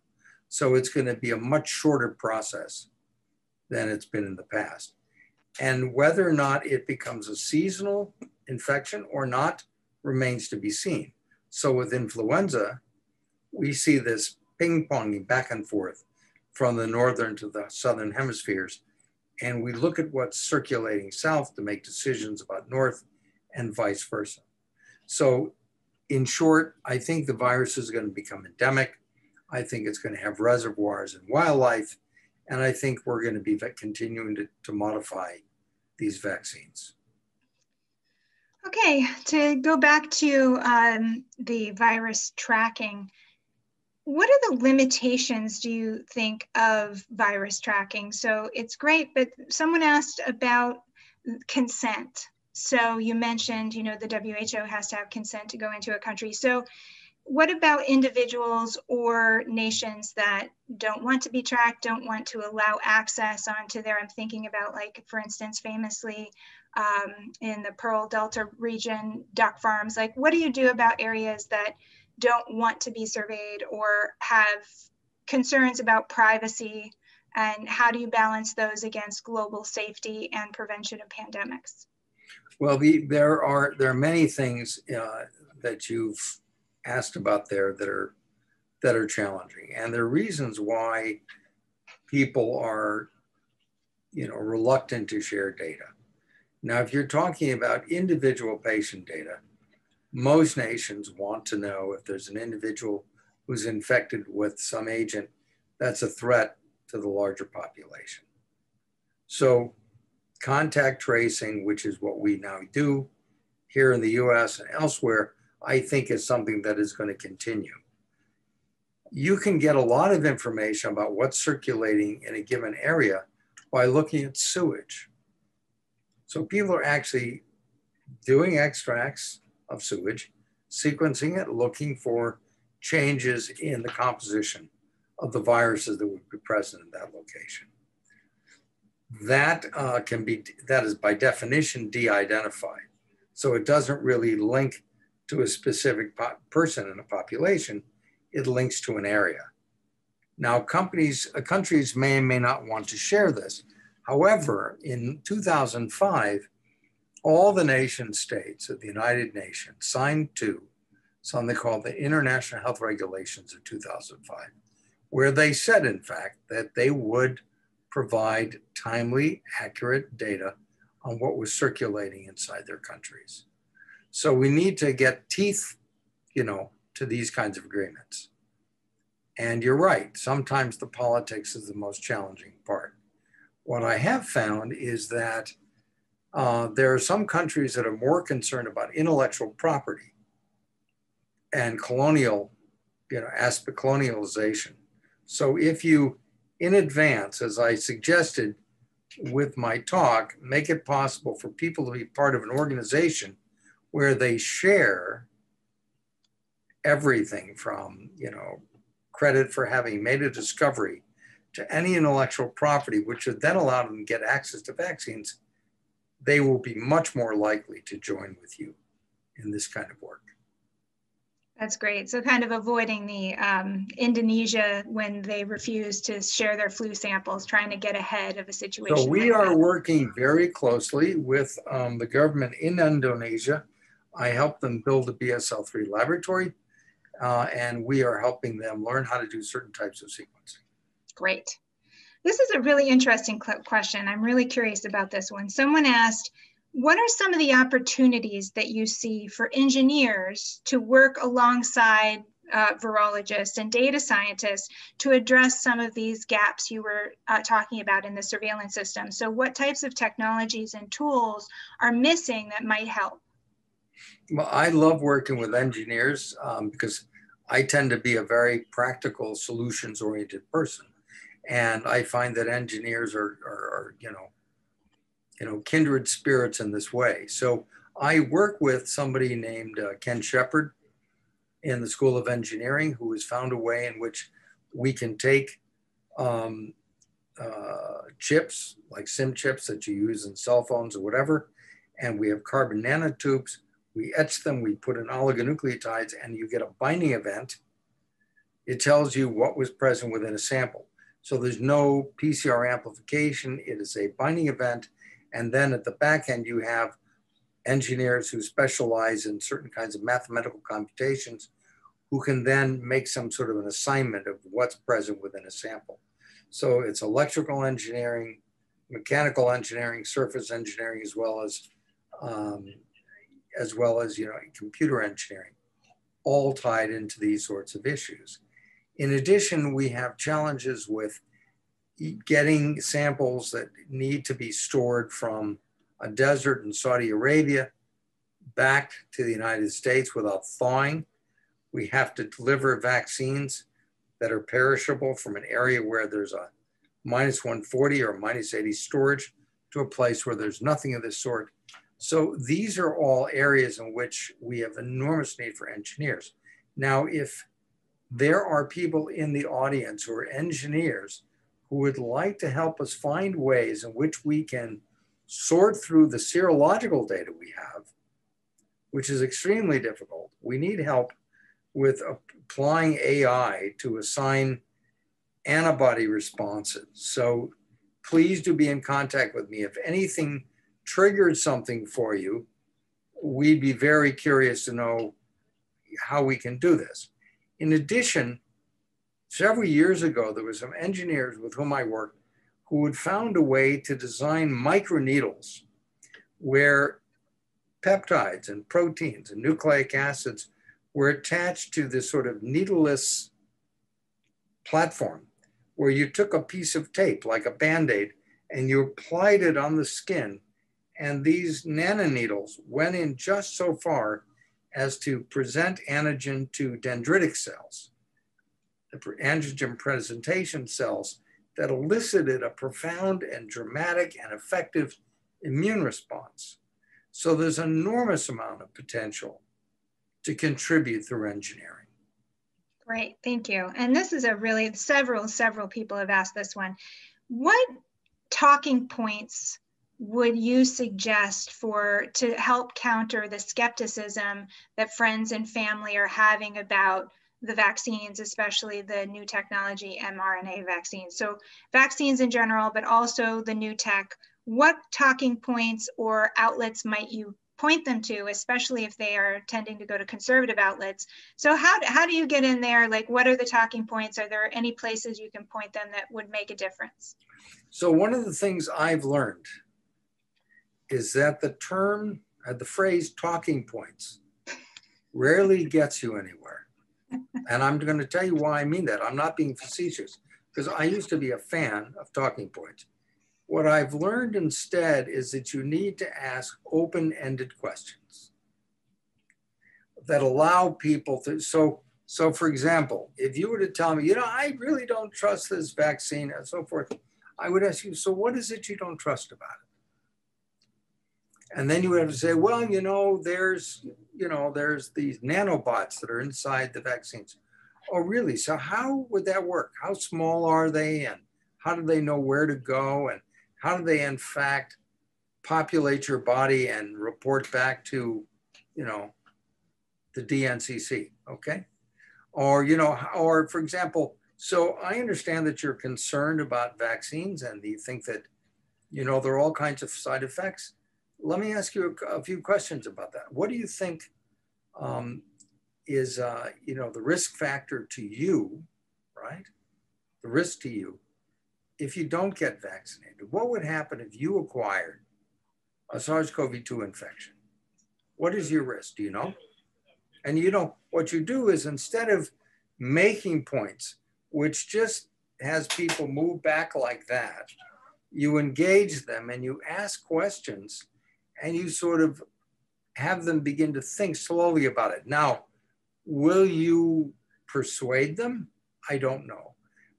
So it's going to be a much shorter process than it's been in the past. And whether or not it becomes a seasonal infection or not remains to be seen. So with influenza, we see this ping-ponging back and forth from the northern to the southern hemispheres. And we look at what's circulating south to make decisions about north and vice versa. So in short, I think the virus is going to become endemic. I think it's going to have reservoirs in wildlife. And I think we're going to be continuing to modify these vaccines. Okay, to go back to the virus tracking, what are the limitations, do you think, of virus tracking? So it's great, but someone asked about consent. So you mentioned, the WHO has to have consent to go into a country. So what about individuals or nations that don't want to be tracked, don't want to allow access onto there? I'm thinking about, like, for instance, famously in the Pearl Delta region, duck farms. Like, what do you do about areas that don't want to be surveyed or have concerns about privacy? And how do you balance those against global safety and prevention of pandemics? Well, there are many things that you've asked about there that are challenging, and there are reasons why people are reluctant to share data. Now, if you're talking about individual patient data, most nations want to know if there's an individual who's infected with some agent that's a threat to the larger population. So contact tracing, which is what we now do here in the US and elsewhere, I think is something that is going to continue. You can get a lot of information about what's circulating in a given area by looking at sewage. So people are actually doing extracts of sewage, sequencing it, looking for changes in the composition of the viruses that would be present in that location. That is by definition de-identified. So it doesn't really link to a specific person in a population, it links to an area. Now, countries may or may not want to share this. However, in 2005, all the nation states of the United Nations signed to something called the International Health Regulations of 2005, where they said, in fact, that they would provide timely, accurate data on what was circulating inside their countries. So we need to get teeth, to these kinds of agreements. And you're right, sometimes the politics is the most challenging part. What I have found is that there are some countries that are more concerned about intellectual property and colonialization. So if you, in advance, as I suggested with my talk, make it possible for people to be part of an organization where they share everything from, credit for having made a discovery to any intellectual property, which would then allow them to get access to vaccines, they will be much more likely to join with you in this kind of work. That's great. So kind of avoiding the Indonesia when they refuse to share their flu samples, trying to get ahead of a situation. So we are working very closely with the government in Indonesia. I helped them build a BSL-3 laboratory, and we are helping them learn how to do certain types of sequencing. Great. This is a really interesting question. I'm really curious about this one. Someone asked, what are some of the opportunities that you see for engineers to work alongside virologists and data scientists to address some of these gaps you were talking about in the surveillance system? So what types of technologies and tools are missing that might help? Well, I love working with engineers because I tend to be a very practical, solutions-oriented person. And I find that engineers are kindred spirits in this way. So I work with somebody named Ken Shepard in the School of Engineering, who has found a way in which we can take chips, like SIM chips that you use in cell phones or whatever, and we have carbon nanotubes. We etch them, we put in oligonucleotides, and you get a binding event. It tells you what was present within a sample. So there's no PCR amplification. It is a binding event. And then at the back end, you have engineers who specialize in certain kinds of mathematical computations who can then make some sort of an assignment of what's present within a sample. So it's electrical engineering, mechanical engineering, surface engineering, as well as computer engineering, all tied into these sorts of issues. In addition, we have challenges with getting samples that need to be stored from a desert in Saudi Arabia back to the United States without thawing. We have to deliver vaccines that are perishable from an area where there's a -140 or -80 storage to a place where there's nothing of this sort. So these are all areas in which we have enormous need for engineers. Now, if there are people in the audience who are engineers who would like to help us find ways in which we can sort through the serological data we have, which is extremely difficult. We need help with applying AI to assign antibody responses. So please do be in contact with me. If anything triggered something for you, we'd be very curious to know how we can do this. In addition, several years ago, there were some engineers with whom I worked who had found a way to design microneedles where peptides and proteins and nucleic acids were attached to this sort of needleless platform where you took a piece of tape, like a Band-Aid, and you applied it on the skin. And these nanoneedles went in just so far as to present antigen to dendritic cells, the antigen presentation cells that elicited a profound and dramatic and effective immune response. So there's an enormous amount of potential to contribute through engineering. Great, thank you. And this is a really, several people have asked this one. What talking points would you suggest to help counter the skepticism that friends and family are having about the vaccines, especially the new technology mRNA vaccines? So vaccines in general, but also the new tech. what talking points or outlets might you point them to, especially if they are tending to go to conservative outlets? So how do you get in there? Like, what are the talking points? Are there any places you can point them that would make a difference? So one of the things I've learned is that the term, the phrase talking points rarely gets you anywhere. And I'm going to tell you why I mean that. I'm not being facetious, because I used to be a fan of talking points. What I've learned instead is that you need to ask open-ended questions that allow people to, so for example, if you were to tell me, I really don't trust this vaccine and so forth, I would ask you, so what is it you don't trust about it? And then you would have to say, well, there's these nanobots that are inside the vaccines. Oh, really? So how would that work? How small are they? And how do they know where to go? And how do they, in fact, populate your body and report back to, the DNCC, okay? Or, or for example, so I understand that you're concerned about vaccines and you think that, there are all kinds of side effects. Let me ask you a few questions about that. What do you think is, the risk factor to you, right? The risk to you if you don't get vaccinated? What would happen if you acquired a SARS-CoV-2 infection? What is your risk? Do you know? And what you do is, instead of making points, which just has people move back like that, you engage them and you ask questions and you sort of have them begin to think slowly about it. Now, will you persuade them? I don't know.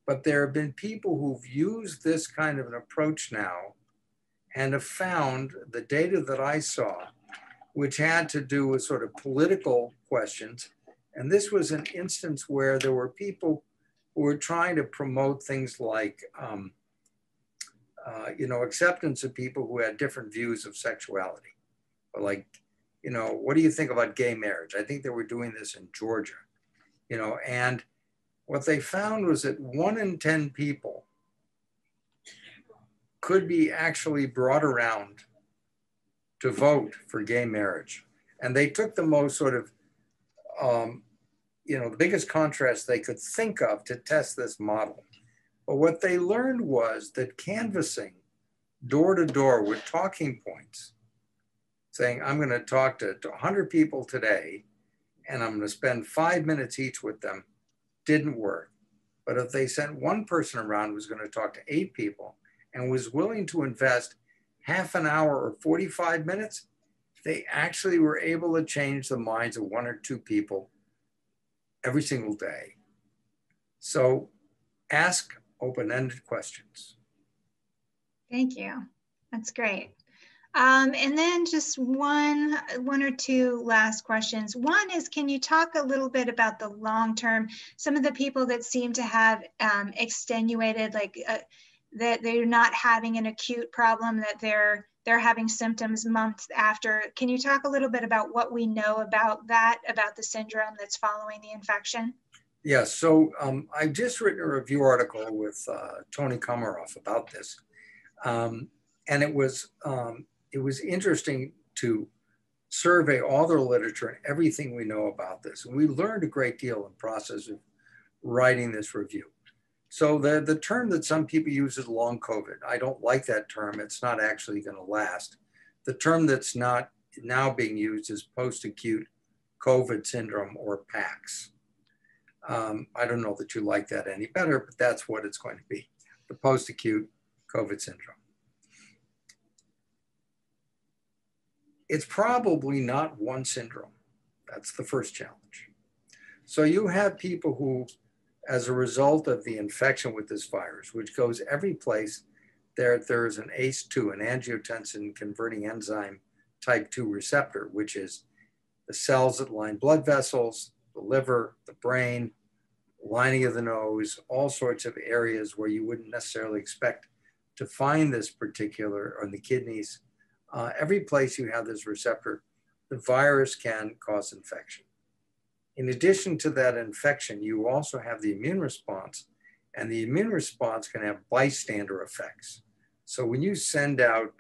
But there have been people who've used this kind of an approach now and have found the data that I saw, which had to do with sort of political questions. And this was an instance where there were people who were trying to promote things like, acceptance of people who had different views of sexuality. Or like, what do you think about gay marriage? I think they were doing this in Georgia, and what they found was that 1 in 10 people could be actually brought around to vote for gay marriage. And they took the most sort of, the biggest contrast they could think of to test this model. But what they learned was that canvassing door to door with talking points, saying, I'm going to talk to 100 people today, and I'm going to spend 5 minutes each with them, didn't work. But if they sent one person around who was going to talk to 8 people and was willing to invest half an hour or 45 minutes, they actually were able to change the minds of 1 or 2 people every single day. So ask open-ended questions. Thank you. That's great. And then just one or two last questions. One is, can you talk a little bit about the long-term, some of the people that seem to have extenuated, like that they're not having an acute problem, that they're having symptoms months after. Can you talk a little bit about what we know about that, about the syndrome that's following the infection? Yes, so I've just written a review article with Tony Komaroff about this. And it was interesting to survey all the literature and everything we know about this. And we learned a great deal in the process of writing this review. So the term that some people use is long COVID. I don't like that term. It's not actually going to last. The term that's not now being used is post-acute COVID syndrome, or PACS. I don't know that you like that any better, but that's what it's going to be, the post-acute COVID syndrome. It's probably not one syndrome. That's the first challenge. So you have people who, as a result of the infection with this virus, which goes every place, there's an ACE2, an angiotensin converting enzyme type 2 receptor, which is the cells that line blood vessels, the liver, the brain, lining of the nose, all sorts of areas where you wouldn't necessarily expect to find this particular, or the kidneys. Every place you have this receptor, the virus can cause infection. In addition to that infection, you also have the immune response, and the immune response can have bystander effects. So when you send out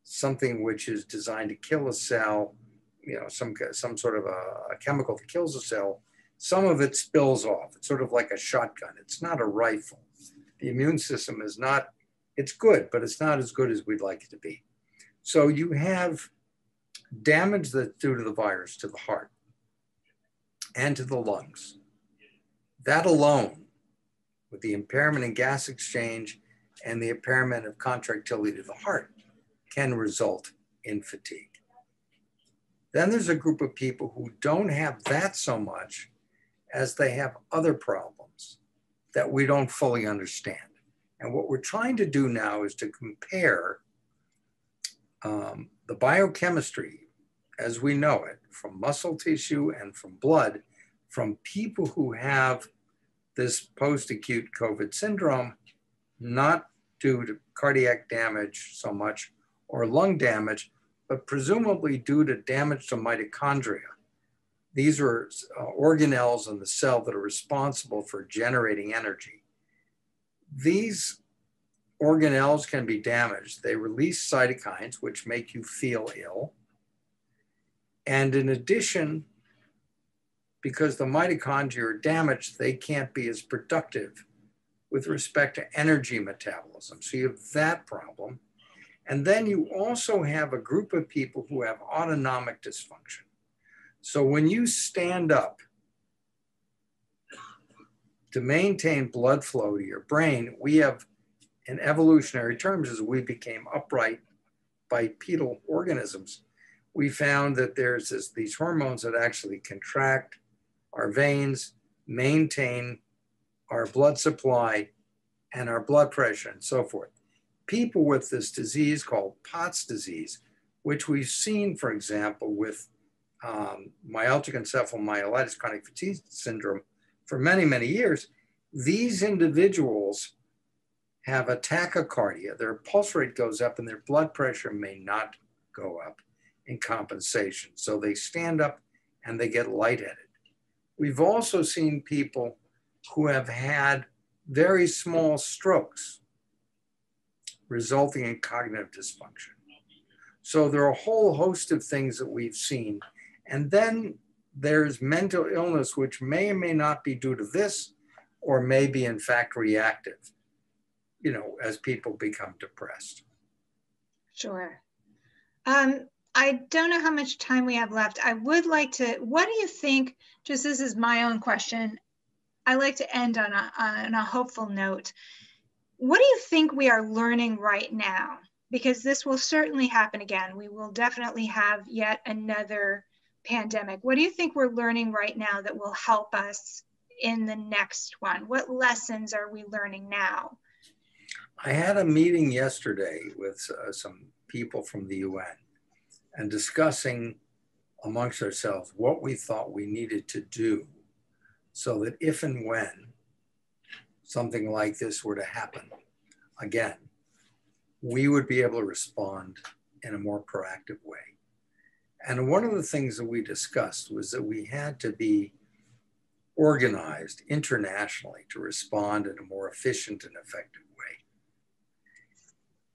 something which is designed to kill a cell, you know, some sort of a chemical that kills a cell, some of it spills off. It's sort of like a shotgun. It's not a rifle. The immune system is not, it's good, but it's not as good as we'd like it to be. So you have damage that's due to the virus to the heart and to the lungs. That alone, with the impairment in gas exchange and the impairment of contractility to the heart, can result in fatigue. Then there's a group of people who don't have that so much as they have other problems that we don't fully understand. And what we're trying to do now is to compare the biochemistry as we know it from muscle tissue and from blood from people who have this post-acute COVID syndrome, not due to cardiac damage so much or lung damage, but presumably due to damage to mitochondria. These are organelles in the cell that are responsible for generating energy. These organelles can be damaged. They release cytokines, which make you feel ill. And in addition, because the mitochondria are damaged, they can't be as productive with respect to energy metabolism. So you have that problem. And then you also have a group of people who have autonomic dysfunction. So when you stand up to maintain blood flow to your brain, we have, in evolutionary terms, as we became upright bipedal organisms, we found that there's these hormones that actually contract our veins, maintain our blood supply and our blood pressure and so forth. People with this disease called POTS disease, which we've seen, for example, with myalgic encephalomyelitis, chronic fatigue syndrome, for many, many years, these individuals have a tachycardia. Their pulse rate goes up and their blood pressure may not go up in compensation. So they stand up and they get lightheaded. We've also seen people who have had very small strokes resulting in cognitive dysfunction. So there are a whole host of things that we've seen. And then there's mental illness, which may or may not be due to this, or may be in fact reactive, you know, as people become depressed. Sure. I don't know how much time we have left. I would like to, what do you think, just this is my own question, I like to end on a hopeful note. What do you think we are learning right now? Because this will certainly happen again. We will definitely have yet another pandemic. What do you think we're learning right now that will help us in the next one? What lessons are we learning now? I had a meeting yesterday with some people from the UN and discussing amongst ourselves what we thought we needed to do so that if and when something like this were to happen again, we would be able to respond in a more proactive way. And one of the things that we discussed was that we had to be organized internationally to respond in a more efficient and effective way.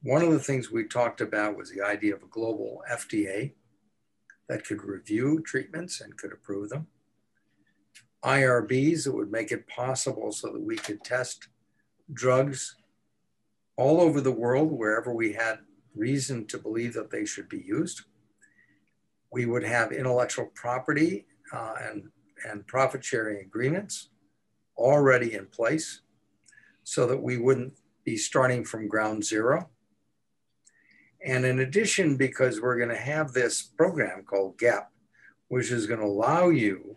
One of the things we talked about was the idea of a global FDA that could review treatments and could approve them. IRBs that would make it possible so that we could test drugs all over the world wherever we had reason to believe that they should be used. We would have intellectual property and profit sharing agreements already in place so that we wouldn't be starting from ground zero. And in addition, because we're going to have this program called GAP, which is going to allow you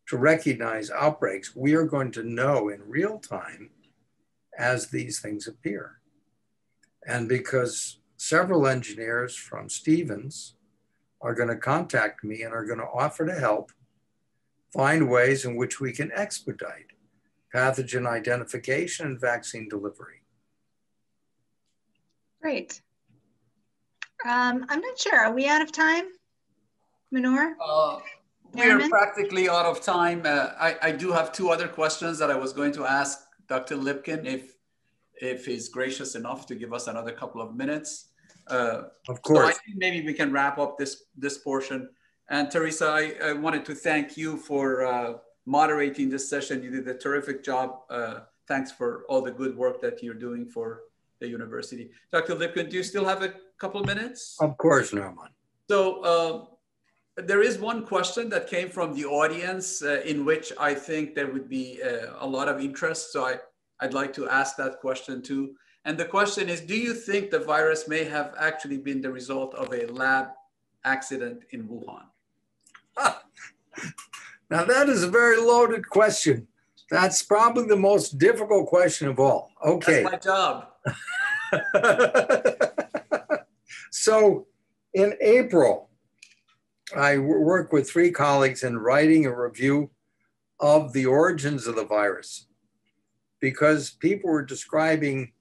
to recognize outbreaks, we are going to know in real time as these things appear. And because several engineers from Stevens are going to contact me and are going to offer to help find ways in which we can expedite pathogen identification and vaccine delivery. Great. I'm not sure. Are we out of time, Minor? We are practically out of time. I do have two other questions that I was going to ask Dr. Lipkin if he's gracious enough to give us another couple of minutes. Of course. So I think maybe we can wrap up this portion. And Teresa, I wanted to thank you for moderating this session. You did a terrific job. Thanks for all the good work that you're doing for the university. Dr. Lipkin, do you still have a couple of minutes? Of course, Norman. So there is one question that came from the audience in which I think there would be a lot of interest. So I'd like to ask that question too. And the question is, do you think the virus may have actually been the result of a lab accident in Wuhan? Now that is a very loaded question. That's probably the most difficult question of all. Okay. That's my job. So in April, I worked with 3 colleagues in writing a review of the origins of the virus, because people were describing,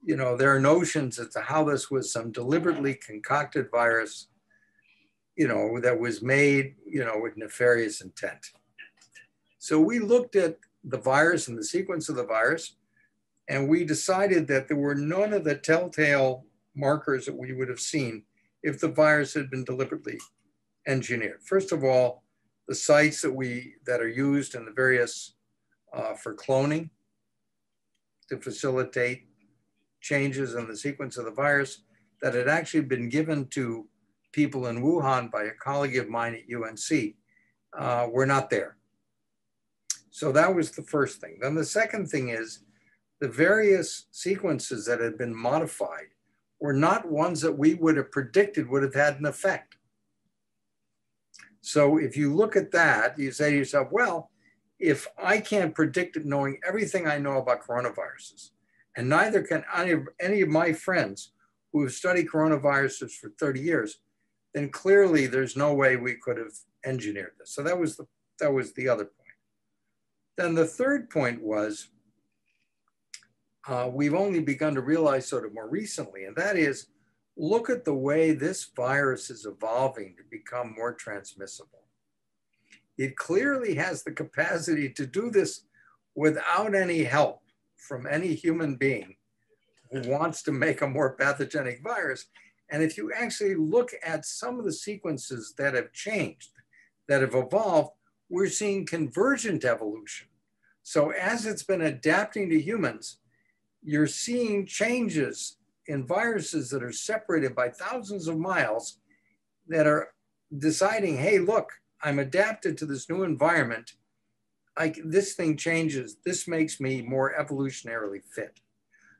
you know, their notions as to how this was some deliberately concocted virus, you know, that was made, you know, with nefarious intent. So we looked at the virus and the sequence of the virus, and we decided that there were none of the telltale markers that we would have seen if the virus had been deliberately engineered. First of all, the sites that are used in the various for cloning to facilitate changes in the sequence of the virus that had actually been given to people in Wuhan by a colleague of mine at UNC were not there. So that was the first thing. Then the second thing is the various sequences that had been modified were not ones that we would have predicted would have had an effect. So if you look at that, you say to yourself, well, if I can't predict it knowing everything I know about coronaviruses, and neither can any of my friends who have studied coronaviruses for 30 years, then clearly there's no way we could have engineered this. So that was the other point. Then the third point was, we've only begun to realize sort of more recently, and that is, look at the way this virus is evolving to become more transmissible. It clearly has the capacity to do this without any help from any human being who wants to make a more pathogenic virus. And if you actually look at some of the sequences that have changed, that have evolved, we're seeing convergent evolution. So as it's been adapting to humans, you're seeing changes in viruses that are separated by thousands of miles that are deciding, hey, look, I'm adapted to this new environment. This thing changes. This makes me more evolutionarily fit.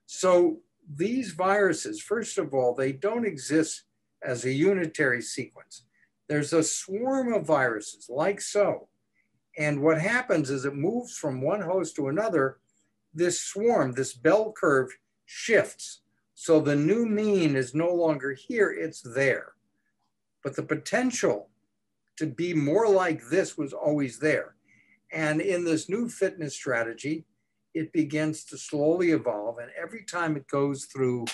So these viruses, first of all, they don't exist as a unitary sequence. There's a swarm of viruses like so. And what happens is it moves from one host to another. This swarm, this bell curve shifts. So the new mean is no longer here, it's there. But the potential to be more like this was always there. And in this new fitness strategy, it begins to slowly evolve. And every time it goes through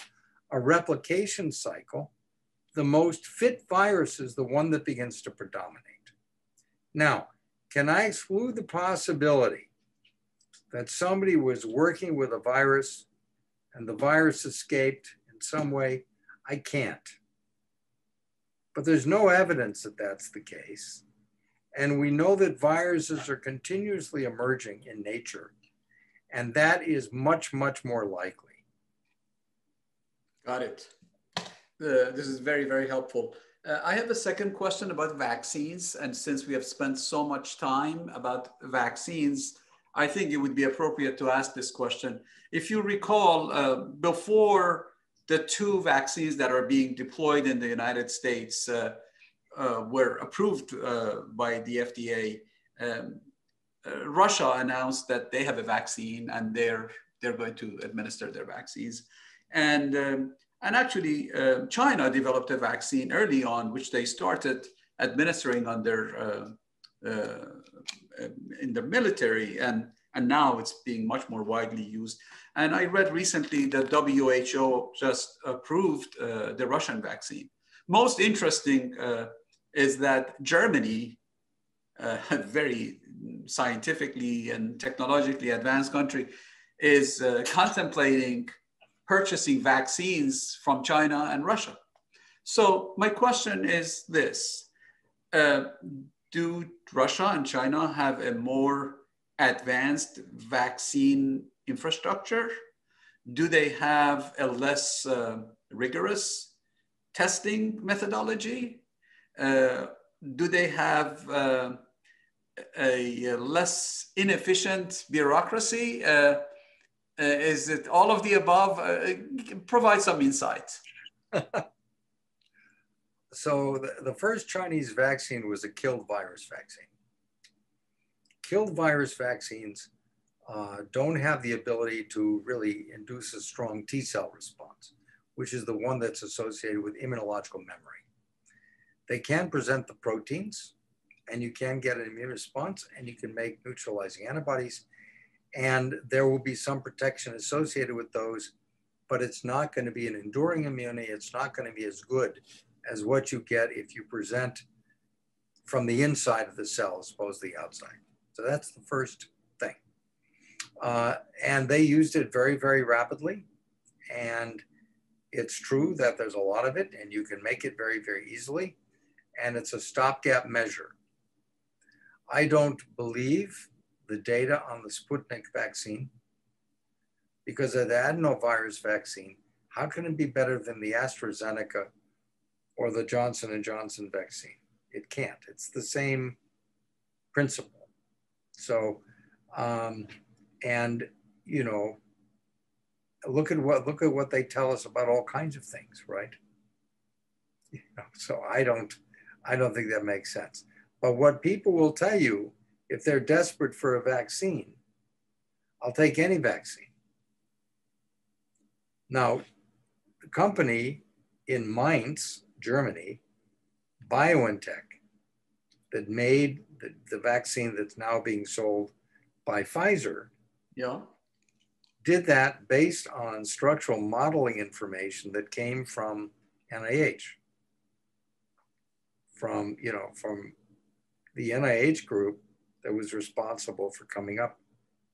a replication cycle, the most fit virus is the one that begins to predominate. Now, can I exclude the possibility that somebody was working with a virus and the virus escaped in some way? I can't. But there's no evidence that that's the case. And we know that viruses are continuously emerging in nature. And that is much, much more likely. Got it. This is very, very helpful. I have a second question about vaccines. And since we have spent so much time about vaccines, I think it would be appropriate to ask this question. If you recall, before the 2 vaccines that are being deployed in the United States were approved by the FDA, Russia announced that they have a vaccine and they're going to administer their vaccines. And actually, China developed a vaccine early on, which they started administering on in the military, and now it's being much more widely used. And I read recently that WHO just approved the Russian vaccine. Most interesting is that Germany, a very scientifically and technologically advanced country, is contemplating purchasing vaccines from China and Russia. So my question is this, do Russia and China have a more advanced vaccine infrastructure? Do they have a less rigorous testing methodology? Do they have a less inefficient bureaucracy? Is it all of the above? Provide some insight. So the first Chinese vaccine was a killed virus vaccine. Killed virus vaccines don't have the ability to really induce a strong T cell response, which is the one that's associated with immunological memory. They can present the proteins, and you can get an immune response, and you can make neutralizing antibodies, and there will be some protection associated with those, but it's not going to be an enduring immunity. It's not going to be as good as what you get if you present from the inside of the cell as opposed to the outside. So that's the first thing. And they used it very, very rapidly. And it's true that there's a lot of it, and you can make it very, very easily. And it's a stopgap measure. I don't believe the data on the Sputnik vaccine, because of the adenovirus vaccine, how can it be better than the AstraZeneca or the Johnson & Johnson vaccine? It can't. It's the same principle. So, and you know, look at what they tell us about all kinds of things, right? You know, so I don't think that makes sense. But what people will tell you, if they're desperate for a vaccine, I'll take any vaccine. Now, the company in Mainz, Germany, BioNTech, that made the vaccine that's now being sold by Pfizer, yeah, did that based on structural modeling information that came from NIH, from the NIH group that was responsible for coming up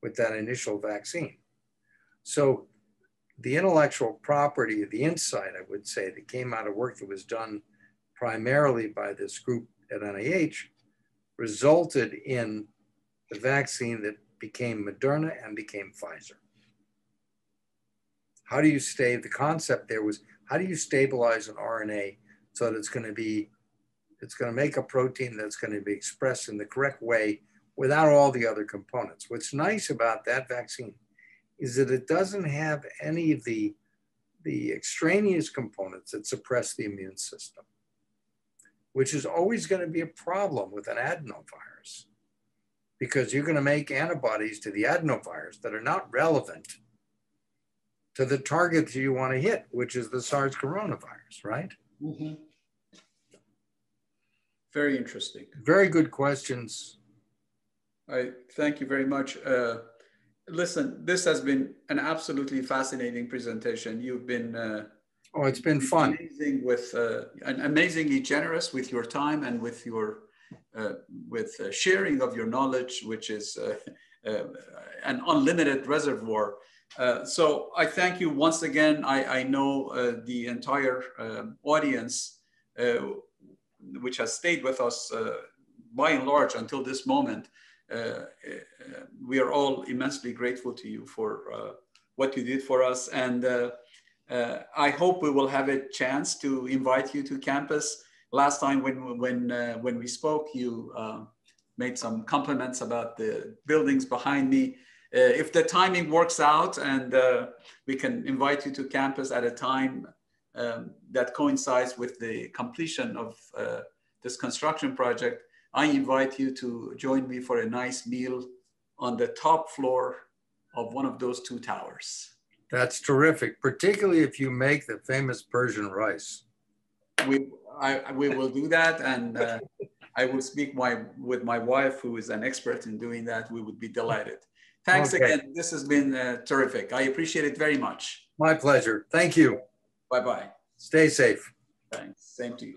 with that initial vaccine. So the intellectual property, the insight, I would say, that came out of work that was done primarily by this group at NIH resulted in the vaccine that became Moderna and became Pfizer. How do you the concept there was, how do you stabilize an RNA so that it's going to make a protein that's going to be expressed in the correct way without all the other components? What's nice about that vaccine is that it doesn't have any of the extraneous components that suppress the immune system, which is always going to be a problem with an adenovirus, because you're going to make antibodies to the adenovirus that are not relevant to the target that you want to hit, which is the SARS coronavirus, right? Mm-hmm. Very interesting. Very good questions. I thank you very much. Listen, this has been an absolutely fascinating presentation. You've been oh, it's been fun. Amazing with and amazingly generous with your time and with your sharing of your knowledge, which is an unlimited reservoir. So I thank you once again. I know the entire audience, which has stayed with us by and large until this moment. We are all immensely grateful to you for what you did for us. And I hope we will have a chance to invite you to campus. Last time when we spoke, you made some compliments about the buildings behind me. If the timing works out and we can invite you to campus at a time that coincides with the completion of this construction project, I invite you to join me for a nice meal on the top floor of one of those two towers. That's terrific, particularly if you make the famous Persian rice. We will do that, and I will speak with my wife, who is an expert in doing that. We would be delighted. Thanks again. This has been terrific. I appreciate it very much. My pleasure. Thank you. Bye-bye. Stay safe. Thanks. Same to you.